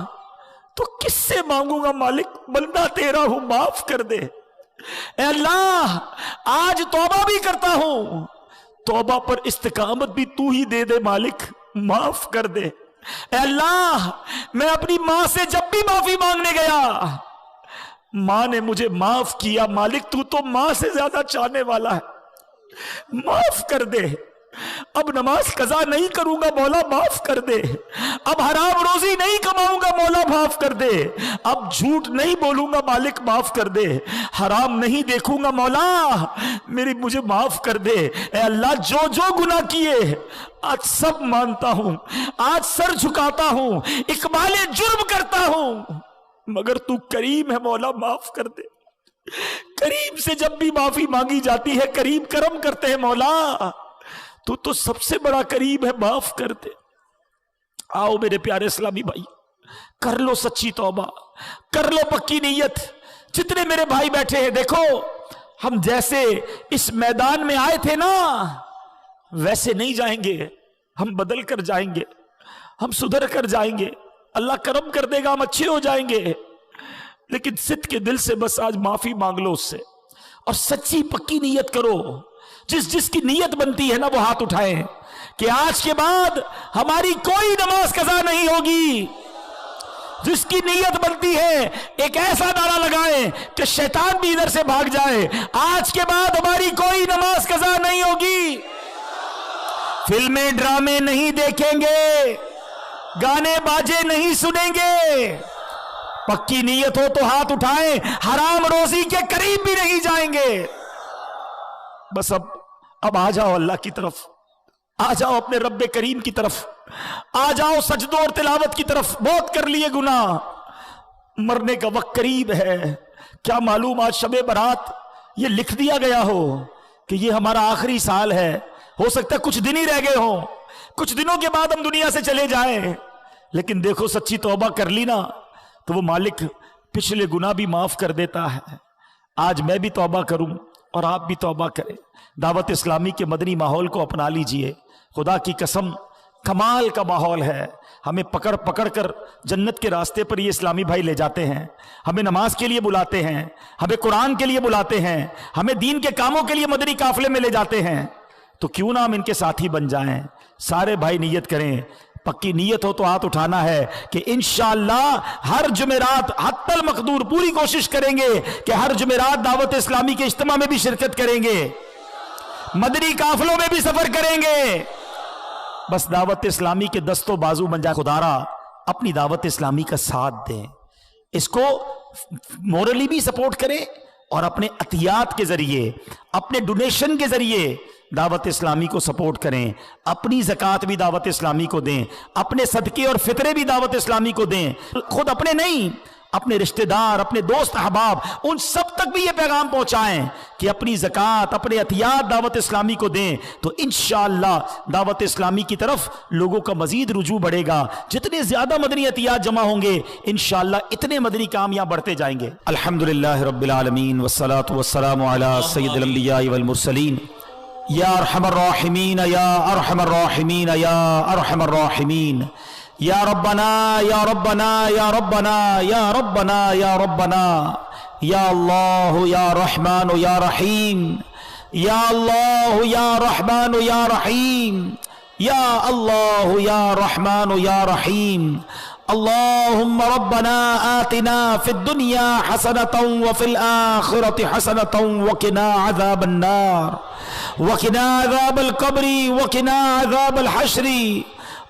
तो किससे मांगूंगा मालिक, बंदा तेरा हूं, माफ कर दे। ए अल्लाह, आज तौबा भी करता हूं, तौबा पर इस्तिकामत भी तू ही दे दे मालिक, माफ कर दे। ए अल्लाह, मैं अपनी मां से जब भी माफी मांगने गया, मां ने मुझे माफ किया, मालिक तू तो मां से ज्यादा चाहने वाला है, माफ कर दे। अब नमाज कज़ा नहीं करूंगा मौला, माफ कर दे। अब हराम रोजी नहीं कमाऊंगा मौला, माफ कर दे। अब झूठ नहीं बोलूंगा मालिक, माफ कर दे। हराम नहीं देखूंगा मौला, मुझे माफ कर दे। ए अल्लाह, जो जो गुनाह किए आज सब मानता हूं, आज सर झुकाता हूं, इकबाले जुर्म करता हूं, मगर तू करीम है मौला, माफ कर दे। करीम से जब भी माफी मांगी जाती है, करीम करम करते हैं मौला, तू तो सबसे बड़ा करीब है, माफ कर दे। आओ मेरे प्यारे इस्लामी भाई, कर लो सच्ची तौबा, कर लो पक्की नीयत। जितने मेरे भाई बैठे हैं, देखो हम जैसे इस मैदान में आए थे ना, वैसे नहीं जाएंगे, हम बदल कर जाएंगे, हम सुधर कर जाएंगे, अल्लाह करम कर देगा, हम अच्छे हो जाएंगे। लेकिन सिद्ध के दिल से बस आज माफी मांग लो उससे, और सच्ची पक्की नीयत करो। जिसकी नीयत बनती है ना, वो हाथ उठाए कि आज के बाद हमारी कोई नमाज कज़ा नहीं होगी। जिसकी नीयत बनती है, एक ऐसा नारा लगाएं कि शैतान भी इधर से भाग जाए, आज के बाद हमारी कोई नमाज कज़ा नहीं होगी, फिल्में ड्रामे नहीं देखेंगे, गाने बाजे नहीं सुनेंगे। पक्की नीयत हो तो हाथ उठाएं, हराम रोजी के करीब भी नहीं जाएंगे। बस अब आ जाओ अल्लाह की तरफ, आ जाओ अपने रब्बे करीम की तरफ, आ जाओ सजदों और तिलावत की तरफ। बहुत कर लिए गुनाह, मरने का वक्त करीब है। क्या मालूम आज शबे बरात ये लिख दिया गया हो कि ये हमारा आखिरी साल है, हो सकता है कुछ दिन ही रह गए हों, कुछ दिनों के बाद हम दुनिया से चले जाएं। लेकिन देखो सच्ची तौबा कर ली ना, तो वो मालिक पिछले गुनाह भी माफ कर देता है। आज मैं भी तौबा करूं, اور आप भी तौबा करें, दावत इस्लामी के मदनी माहौल को अपना लीजिए। खुदा की कसम कमाल का माहौल है, हमें पकड़ पकड़ कर जन्नत के रास्ते पर ये इस्लामी भाई ले जाते हैं, हमें नमाज के लिए बुलाते हैं, हमें कुरान के लिए बुलाते हैं, हमें दीन के कामों के लिए मदनी काफिले में ले जाते हैं। तो क्यों ना हम इनके साथी बन जाएं। सारे भाई नियत करें, पक्की नीयत हो तो हाथ उठाना है कि इंशाअल्लाह हर जुमेरात हत्तल मकदूर पूरी कोशिश करेंगे कि हर जुमेरात दावत इस्लामी के इज्तिमा में भी शिरकत करेंगे, मदनी काफिलों में भी सफर करेंगे। बस दावत इस्लामी के दस्तों बाजू बन जाए। खुदारा अपनी दावत इस्लामी का साथ दें, इसको मोरली भी सपोर्ट करें और अपने अतियात के जरिए, अपने डोनेशन के जरिए दावत इस्लामी को सपोर्ट करें। अपनी ज़कात भी दावत इस्लामी को दें, अपने सदके और फितरे भी दावत इस्लामी को दें। खुद अपने नहीं, अपने रिश्तेदार, अपने दोस्त अहबाब, उन सब तक भी ये पैगाम पहुंचाएं कि अपनी ज़कात, अपने अतियात दावत इस्लामी को दें। तो इंशाअल्लाह दावत इस्लामी की तरफ लोगों का मजीद रुजू बढ़ेगा। जितने ज्यादा मदनी अतियात जमा होंगे इंशाअल्लाह इतने मदनी काम यहाँ बढ़ते जाएंगे। अल्हम्दुलिल्लाह रब्बिल आलमीन वस्सलातु वस्सलामु अला सय्यिदिल अंबिया वल मुरसलीन या अरहमर राहिमीन या अरहमर राहिमीन या अरहमर राहिमीन या रब्बना या रब्बना या रब्बना या रब्बना या रब्बना या अल्लाह या रहमान या रहीम या अल्लाह या रहमान या रहीम या अल्लाह या रहमान या रहीम। अल्लाहुम्मा रब्बना आतिना फिद दुनिया हसनतन व फिल आखिरति हसनतन व किना अज़ाबन नार व किना अज़ाबल क़ब्री व किना अज़ाबल हश्री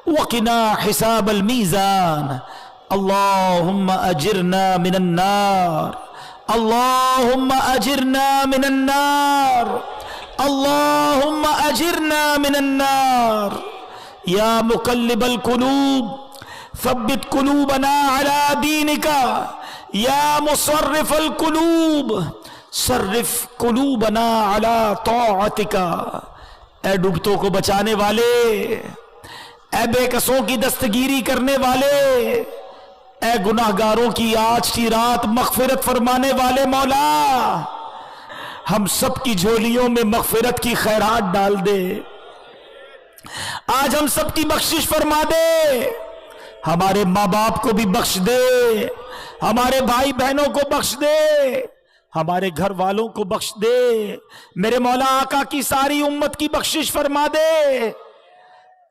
व किना हिसाबल मीज़ान। अल्लाहुम्मा अजिरना मिनन नार, अल्लाहुम्मा अजिरना मिनन नार, अल्लाहुम्मा अजिरना मिनन नार। या मुक़ल्लिबल क़ुलूब सब्बित कुलूबना अला दीनिका, या मुसर्रिफल कुलूब सर्रिफ कुलूबना अला तौअतिका। ए डूबतों को बचाने वाले, ए बेकसों की दस्तगीरी करने वाले, ए गुनाहगारों की आज की रात मग़फ़िरत फरमाने वाले मौला, हम सब की झोलियों में मग़फ़िरत की खैरात डाल दे। आज हम सब की बख्शिश फरमा दे, हमारे माँ बाप को भी बख्श दे, हमारे भाई बहनों को बख्श दे, हमारे घर वालों को बख्श दे। मेरे मौला आका की सारी उम्मत की बख्शिश फरमा दे।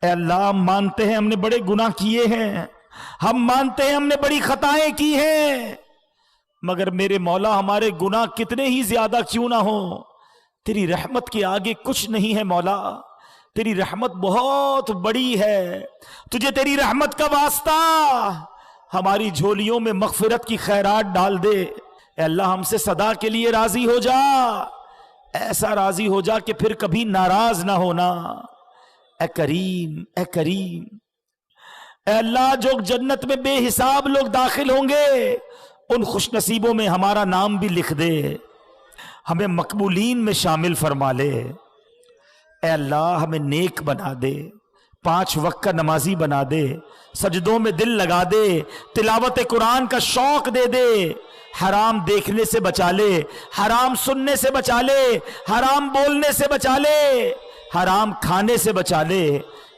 ऐ अल्लाह, हम मानते हैं हमने बड़े गुनाह किए हैं, हम मानते हैं हमने बड़ी खताएं की हैं, मगर मेरे मौला हमारे गुनाह कितने ही ज्यादा क्यों ना हो, तेरी रहमत के आगे कुछ नहीं है मौला। तेरी रहमत बहुत बड़ी है, तुझे तेरी रहमत का वास्ता, हमारी झोलियों में मग़फ़िरत की खैरात डाल दे। ऐ अल्लाह, हमसे सदा के लिए राजी हो जा, ऐसा राजी हो जा कि फिर कभी नाराज ना होना। ऐ करीम, ऐ करीम, ऐ अल्लाह, जो जन्नत में बेहिसाब लोग दाखिल होंगे उन खुश नसीबों में हमारा नाम भी लिख दे, हमें मकबूलीन में शामिल फरमा ले। ऐ अल्लाह, हमें नेक बना दे, 5 वक्त का नमाजी बना दे, सजदों में दिल लगा दे, तिलावत कुरान का शौक दे दे, हराम देखने से बचा ले, हराम सुनने से बचा ले, हराम बोलने से बचा ले, हराम खाने से बचा ले।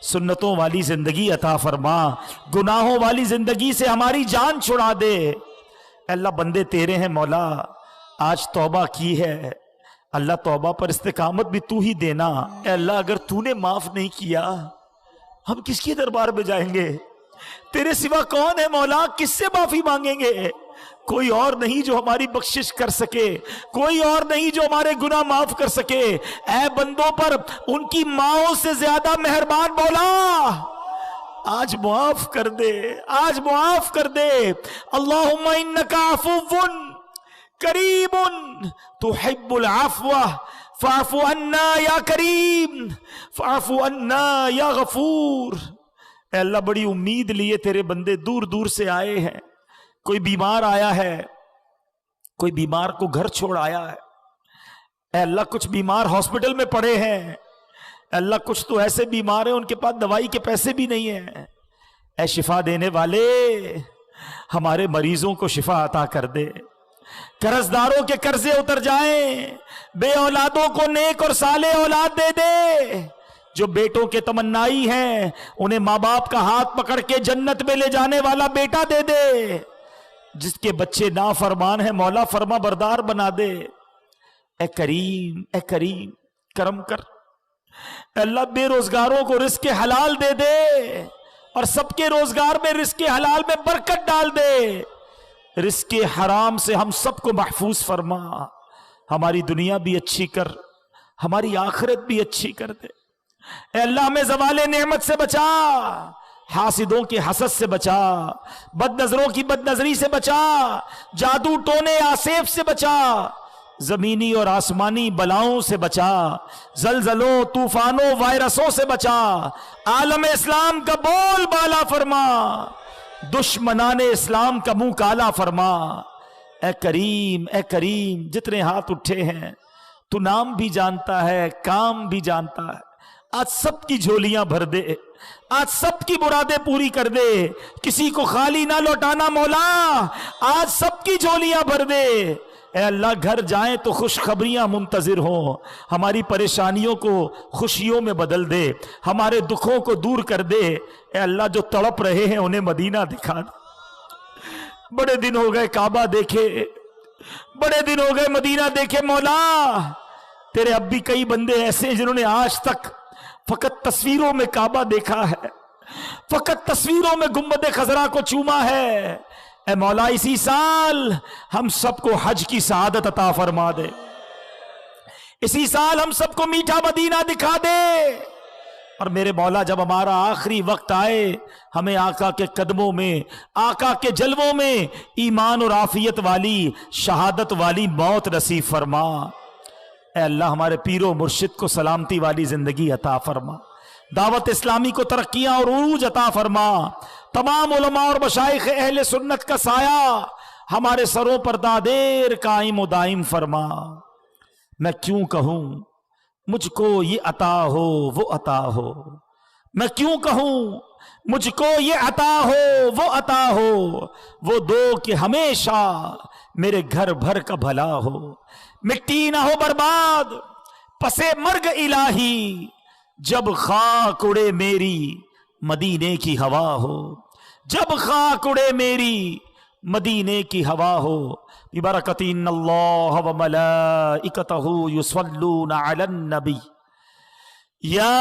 सुन्नतों वाली जिंदगी अता फरमा, गुनाहों वाली जिंदगी से हमारी जान छुड़ा दे। अल्लाह, बंदे तेरे हैं मौला, आज तौबा की है, अल्लाह तौबा पर इस्तिकामत भी तू ही देना। ऐ अल्लाह, अगर तूने माफ नहीं किया हम किसके दरबार में जाएंगे? तेरे सिवा कौन है मौला, किससे माफी मांगेंगे? कोई और नहीं जो हमारी बख्शिश कर सके, कोई और नहीं जो हमारे गुनाह माफ कर सके। ऐ बंदों पर उनकी माओं से ज्यादा मेहरबान मौला, आज मुआफ कर दे, आज मुआफ कर दे। अल्लाहुम्मा इन्नका अफुव्वुन करीमुन तुहिब्बुल अफ़्वा फ़अफ़ु अन्ना या करीम फ़अफ़ु अन्ना या गफूर। ऐ अल्लाह, बड़ी उम्मीद लिए तेरे बंदे दूर दूर से आए हैं, कोई बीमार आया है, कोई बीमार को घर छोड़ आया है। ऐ अल्लाह, कुछ बीमार हॉस्पिटल में पड़े हैं, अल्लाह कुछ तो ऐसे बीमार हैं उनके पास दवाई के पैसे भी नहीं है। ऐ शिफा देने वाले, हमारे मरीजों को शिफा अता कर दे, قرضداروں کے قرضے اتر جائیں، بے اولادوں کو نیک اور صالح اولاد دے دے، جو بیٹوں کے تمنائی ہیں انہیں ماں باپ کا ہاتھ پکڑ کے جنت میں لے جانے والا بیٹا دے دے، جس کے بچے نافرمان ہیں مولا فرما بردار بنا دے۔ اے کریم، اے کریم کرم کر، اے اللہ بے روزگاروں کو رزق حلال دے دے اور سب کے روزگار میں رزق حلال میں برکت ڈال دے، رزق حرام سے ہم سب کو محفوظ فرما، ہماری دنیا بھی اچھی کر، ہماری آخرت بھی اچھی کر دے۔ اے اللہ ہمیں زوال نعمت سے بچا، حاسدوں کے حسد سے بچا، بد نظروں کی بد نظری سے بچا، جادو ٹونے آسیب سے بچا، زمینی اور آسمانی بلاؤں سے بچا، زلزلوں طوفانوں وائرسوں سے بچا، عالم اسلام کا بول بالا فرما، دشمنان اسلام کا منہ کالا فرما۔ اے کریم، اے کریم جتنے ہاتھ اٹھے ہیں تو نام بھی جانتا ہے، کام بھی جانتا ہے، آج سب کی جھولیاں بھر دے، آج سب کی مرادیں پوری کر دے، کسی کو خالی نہ لوٹانا مولا، آج سب کی جھولیاں بھر دے۔ اے اللہ گھر جائیں تو خوشخبریاں منتظر ہوں، ہماری پریشانیوں کو خوشیوں میں بدل دے، ہمارے دکھوں کو دور کر دے۔ اے اللہ جو تڑپ رہے ہیں انہیں مدینہ دکھا دے، بڑے دن ہو گئے کعبہ دیکھے، بڑے دن ہو گئے مدینہ دیکھے مولا، تیرے اب بھی کئی بندے ایسے ہیں جنہوں نے آج تک فقط تصویروں میں کعبہ دیکھا ہے، فقط تصویروں میں گنبد خضرا کو چوما ہے۔ اے مولا اسی سال ہم سب کو حج کی سعادت عطا فرما دے، اسی سال ہم سب کو میٹھا مدینہ دکھا دے، اور میرے مولا جب ہمارا آخری وقت آئے ہمیں آقا کے قدموں میں، آقا کے جلووں میں ایمان اور عافیت والی شہادت والی موت نصیب فرما۔ اے اللہ ہمارے پیر و مرشد کو سلامتی والی زندگی عطا فرما، دعوت اسلامی کو ترقیاں اور عروج عطا فرما، تمام علماء اور مشائخ اہل سنت کا سایہ ہمارے سروں پر دادیر قائم و دائم فرما۔ میں کیوں کہوں مجھ کو یہ عطا ہو وہ عطا ہو، میں کیوں کہوں مجھ کو یہ عطا ہو وہ عطا ہو، وہ دو کہ ہمیشہ میرے گھر بھر کا بھلا ہو، مٹی نہ ہو برباد پسے مرگ الہی، جب خاک اڑے میری مدینے کی ہوا ہو، جب خاک اڑے میری مدینے کی ہوا ہو۔ ببرکۃ ان اللہ وملائکتہ یصلون علی النبی یا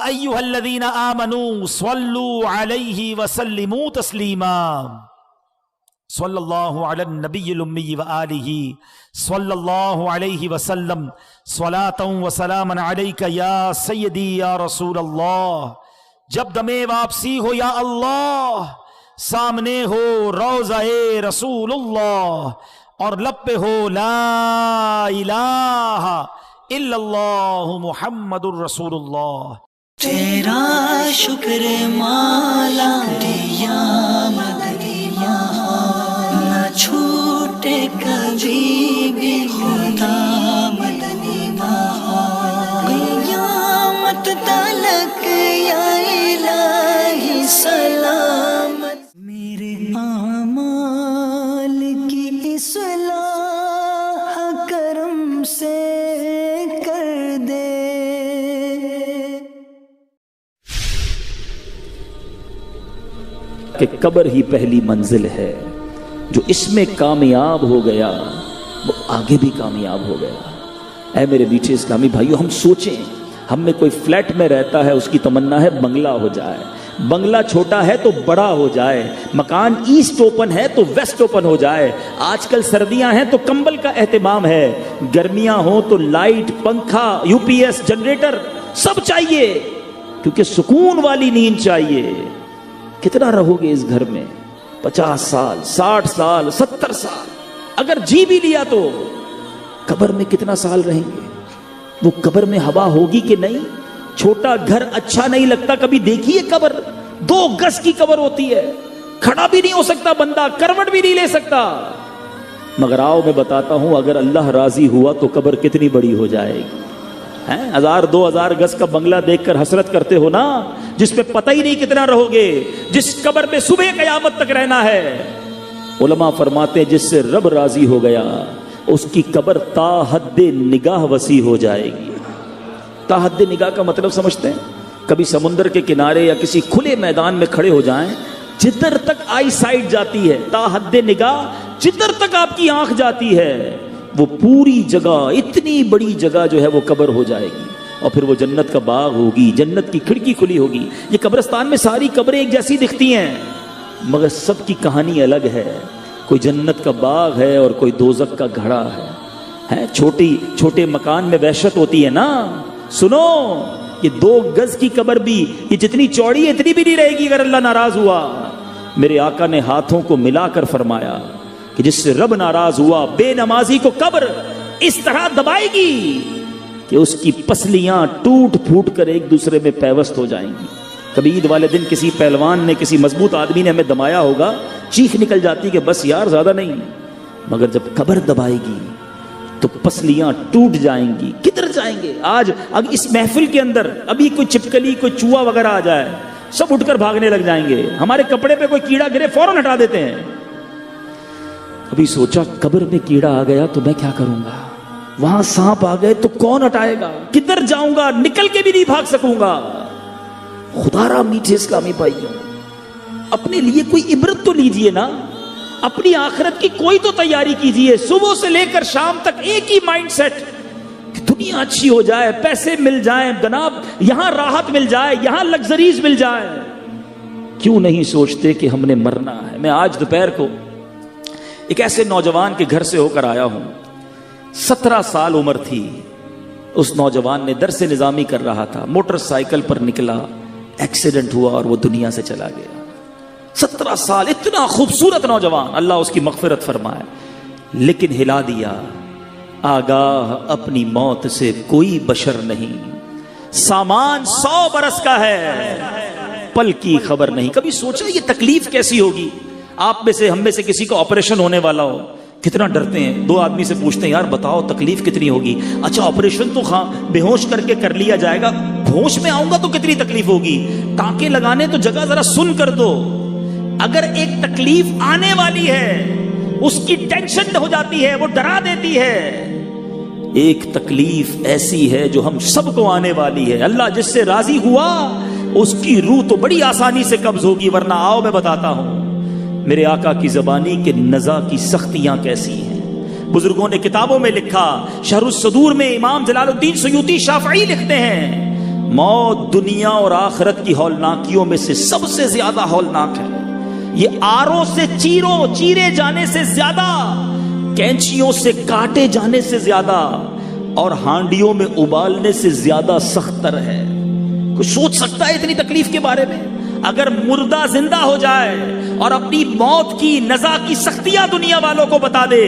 ایھا الذین آمنوا صلوا علیہ وسلموا تسلیما، صلی اللہ علی النبی الامی وآلہ صلی اللہ علیہ وسلم، صلاۃ و سلاما علیک یا سیدی یا رسول اللہ۔ جب دمے واپسی ہو یا اللہ، سامنے ہو روضہ رسول اللہ، اور لب پہ ہو لا الہ الا اللہ محمد الرسول اللہ۔ تیرا شکر مالا دیا مدینہ، نہ چھوٹے کبھی بھی خدا مدینہ، قیامت تلک یا الہی سلامت، میرے اعمال کی اصلاح کرم سے کر دے۔ کہ قبر ہی پہلی منزل ہے، جو اس میں کامیاب ہو گیا وہ آگے بھی کامیاب ہو گیا۔ اے میرے میٹھے اسلامی بھائیو، ہم سوچیں، ہم میں کوئی فلیٹ میں رہتا ہے، اس کی تمنا ہے بنگلہ ہو جائے، بنگلہ چھوٹا ہے تو بڑا ہو جائے، مکان ایسٹ اوپن ہے تو ویسٹ اوپن ہو جائے، آج کل سردیاں ہیں تو کمبل کا اہتمام ہے، گرمیاں ہوں تو لائٹ، پنکھا، یو پی ایس، جنریٹر سب چاہیے، کیونکہ سکون والی نیند چاہیے۔ کتنا رہو گے اس گھر میں؟ 50 سال، 60 سال، 70 سال، اگر جی بھی لیا تو قبر میں کتنا سال رہیں گے؟ وہ قبر میں ہوا ہوگی کہ نہیں؟ چھوٹا گھر اچھا نہیں لگتا، کبھی دیکھیے قبر 2 گز کی قبر ہوتی ہے، کھڑا بھی نہیں ہو سکتا بندہ، کروٹ بھی نہیں لے سکتا۔ مگر آؤ میں بتاتا ہوں، اگر اللہ راضی ہوا تو قبر کتنی بڑی ہو جائے گی۔ 1000-2000 گز کا بنگلہ دیکھ کر حسرت کرتے ہو نا، جس پہ پتہ ہی نہیں کتنا رہو گے، جس قبر پہ صبح قیامت تک رہنا ہے۔ उलमा फरमाते हैं जिससे रब राजी हो गया उसकी कब्र ता हद निगाह वसी हो जाएगी। ता हद निगाह का मतलब समझते हैं? कभी समुद्र के किनारे या किसी खुले मैदान में खड़े हो जाएं, जिधर तक आई साइड जाती है, ता हद निगाह जिधर तक आपकी आंख जाती है, वो पूरी जगह, इतनी बड़ी जगह जो है वो कब्र हो जाएगी। और फिर वो जन्नत का बाग होगी, जन्नत की खिड़की खुली होगी। ये कब्रिस्तान में सारी कब्रें एक जैसी दिखती हैं, मगर सबकी कहानी अलग है। कोई जन्नत का बाग है और कोई दोजख का घड़ा है। छोटे मकान में वहशत होती है ना। सुनो, ये 2 गज की कब्र भी, ये जितनी चौड़ी है इतनी भी नहीं रहेगी अगर अल्लाह नाराज हुआ। मेरे आका ने हाथों को मिलाकर फरमाया कि जिससे रब नाराज हुआ बेनमाजी को कब्र इस तरह दबाएगी कि उसकी पसलियां टूट फूट कर एक दूसरे में पैवस्त हो जाएंगी। कभी ईद वाले दिन किसी पहलवान ने, किसी मजबूत आदमी ने हमें दबाया होगा, चीख निकल जाती कि बस यार ज्यादा नहीं। मगर जब कब्र दबाएगी तो पसलियां टूट जाएंगी। किधर जाएंगे? आज अगर इस महफिल के अंदर अभी कोई चिपकली, कोई चूहा वगैरह आ जाए, सब उठकर भागने लग जाएंगे। हमारे कपड़े पे कोई कीड़ा गिरे फौरन हटा देते हैं। कभी सोचा कब्र में कीड़ा आ गया तो मैं क्या करूंगा? वहां सांप आ गए तो कौन हटाएगा? किधर जाऊंगा? निकल के भी नहीं भाग सकूंगा। खुदारा मीठे इस्लामी भाइयों, अपने लिए कोई इबरत तो लीजिए ना, अपनी आखिरत की कोई तो तैयारी कीजिए। सुबह से लेकर शाम तक एक ही माइंड सेट कि दुनिया अच्छी हो जाए, पैसे मिल जाए, जनाब यहां राहत मिल जाए, यहां लग्जरीज मिल जाए। क्यों नहीं सोचते कि हमने मरना है? मैं आज दोपहर को एक ऐसे नौजवान के घर से होकर आया हूं, 17 साल उम्र थी। उस नौजवान ने दर्स निजामी कर रहा था, मोटरसाइकिल पर निकला, एक्सीडेंट हुआ और वो दुनिया से चला गया। 17 साल, इतना खूबसूरत नौजवान, अल्लाह उसकी मगफिरत फरमाए। लेकिन हिला दिया, आगाह अपनी मौत से कोई बशर नहीं, सामान 100 बरस का है, पल की खबर नहीं। कभी सोचा ये तकलीफ कैसी होगी? आप में से, हम में से किसी का ऑपरेशन होने वाला हो, कितना डरते हैं। 2 आदमी से पूछते हैं यार बताओ तकलीफ कितनी होगी? अच्छा ऑपरेशन तो बेहोश करके कर लिया जाएगा, होश में आऊंगा तो कितनी तकलीफ होगी? टांके लगाने तो जगह जरा सुन कर दो। अगर एक तकलीफ आने वाली है, उसकी टेंशन हो जाती है, वो डरा देती है। एक तकलीफ ऐसी है जो हम सबको आने वाली है। अल्लाह जिससे राजी हुआ उसकी रूह तो बड़ी आसानी से कब्ज होगी, वरना आओ मैं बताता हूं मेरे आका की ज़बानी के नज़ा की सख्तियां कैसी हैं। बुजुर्गों ने किताबों में लिखा, शरहुस सदूर में इमाम जलालुद्दीन सुयूती शाफ़ई लिखते हैं, मौत दुनिया और आखिरत की हौलनाकियों में से सबसे ज्यादा हौलनाक है। ये आरों से चीरे जाने से ज्यादा, कैंचियों से काटे जाने से ज्यादा और हांडियों में उबालने से ज्यादा सख्तर है। कुछ सोच सकता है इतनी तकलीफ के बारे में? अगर मुर्दा जिंदा हो जाए और अपनी मौत की नज़ा की सख्तियां दुनिया वालों को बता दे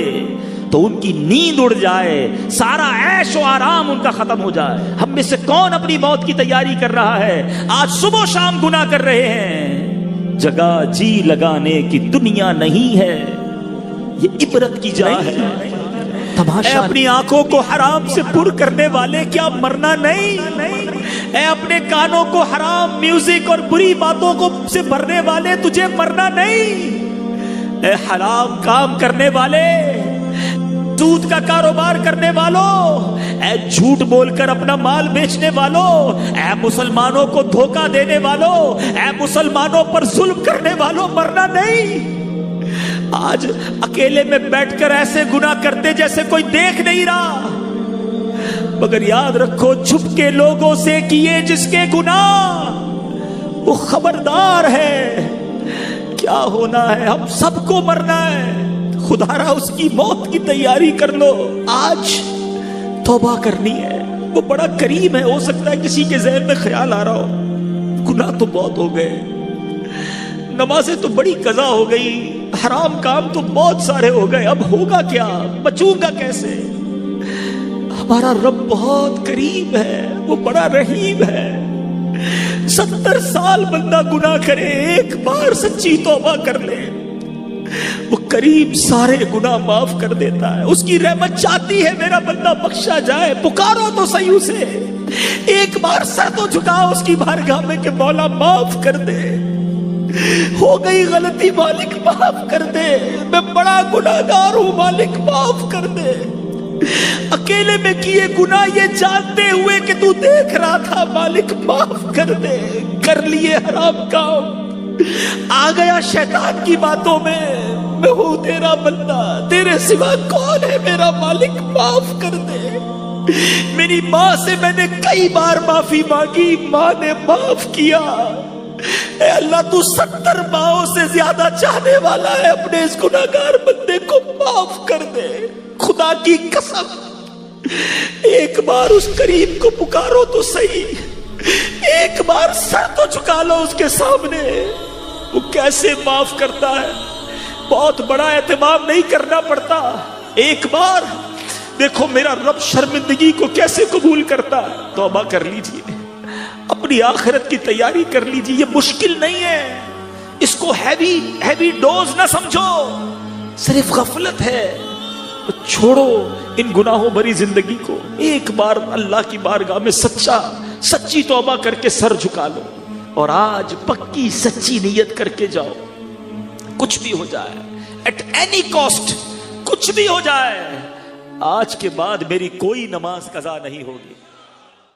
तो उनकी नींद उड़ जाए, सारा ऐश और आराम उनका खत्म हो जाए। हम में से कौन अपनी मौत की तैयारी कर रहा है? आज सुबह शाम गुनाह कर रहे हैं। जगह जी लगाने की दुनिया नहीं है, ये इबरत की जा है। तमाशा अपनी आंखों को हराम से पुर करने वाले, क्या मरना नहीं? ऐ अपने कानों को हराम म्यूजिक और बुरी बातों को से भरने वाले, तुझे मरना नहीं? ऐ हराम काम करने वाले, दूध का कारोबार करने वालों, ऐ झूठ बोलकर अपना माल बेचने वालों, ऐ मुसलमानों को धोखा देने वालों, ऐ मुसलमानों पर जुल्म करने वालों, मरना नहीं? आज अकेले में बैठकर ऐसे गुनाह करते जैसे कोई देख नहीं रहा। मगर याद रखो, छुप के लोगों से किए जिसके गुनाह, वो खबरदार है क्या होना है। हम सबको मरना है, खुदारा उसकी मौत की तैयारी कर लो। आज तौबा करनी है, वो बड़ा करीब है। हो सकता है किसी के ज़हन में ख्याल आ रहा हो, गुनाह तो बहुत हो गए, नमाजें तो बड़ी कज़ा हो गई, हराम काम तो बहुत सारे हो गए, अब होगा क्या? बचूंगा कैसे? हमारा रब बहुत करीब है, वो बड़ा रहीम है। 70 साल बंदा गुनाह करे, एक बार सच्ची तौबा कर ले, वो करीब सारे गुनाह माफ कर देता है। उसकी रहमत चाहती है मेरा बंदा बख्शा जाए। पुकारो तो सही उसे, एक बार सर तो झुकाओ उसकी बारगाह में कि मौला माफ कर दे। ہو گئی غلطی مالک معاف کر دے، میں بڑا گناہگار ہوں مالک معاف کر دے، اکیلے میں کیے گناہ یہ جانتے ہوئے کہ تو دیکھ رہا تھا مالک معاف کر دے، کر لیے حرام کام، آ گیا شیطان کی باتوں میں ہوں تیرا بندہ، تیرے سوا کون ہے میرا مالک معاف کر دے۔ میری ماں سے میں نے کئی بار معافی مانگی، ماں نے معاف کیا، اے اللہ تو 70 ماؤں سے زیادہ چاہنے والا ہے، اپنے اس گناہگار بندے کو معاف کر دے۔ خدا کی قسم ایک بار اس کریم کو پکارو تو صحیح، ایک بار سر تو جھکا لو اس کے سامنے، وہ کیسے معاف کرتا ہے، بہت بڑا اہتمام نہیں کرنا پڑتا، ایک بار دیکھو میرا رب شرمندگی کو کیسے قبول کرتا ہے۔ توبہ کر لیجئے، اپنی آخرت کی تیاری کر لیجئے، یہ مشکل نہیں ہے، اس کو ہیوی ڈوز نہ سمجھو، صرف غفلت ہے، چھوڑو ان گناہوں بھری زندگی کو، ایک بار اللہ کی بارگاہ میں سچی توبہ کر کے سر جھکا لو، اور آج پکی سچی نیت کر کے جاؤ، کچھ بھی ہو جائے، ایٹ اینی کاسٹ کچھ بھی ہو جائے، آج کے بعد میری کوئی نماز قضا نہیں ہوگی۔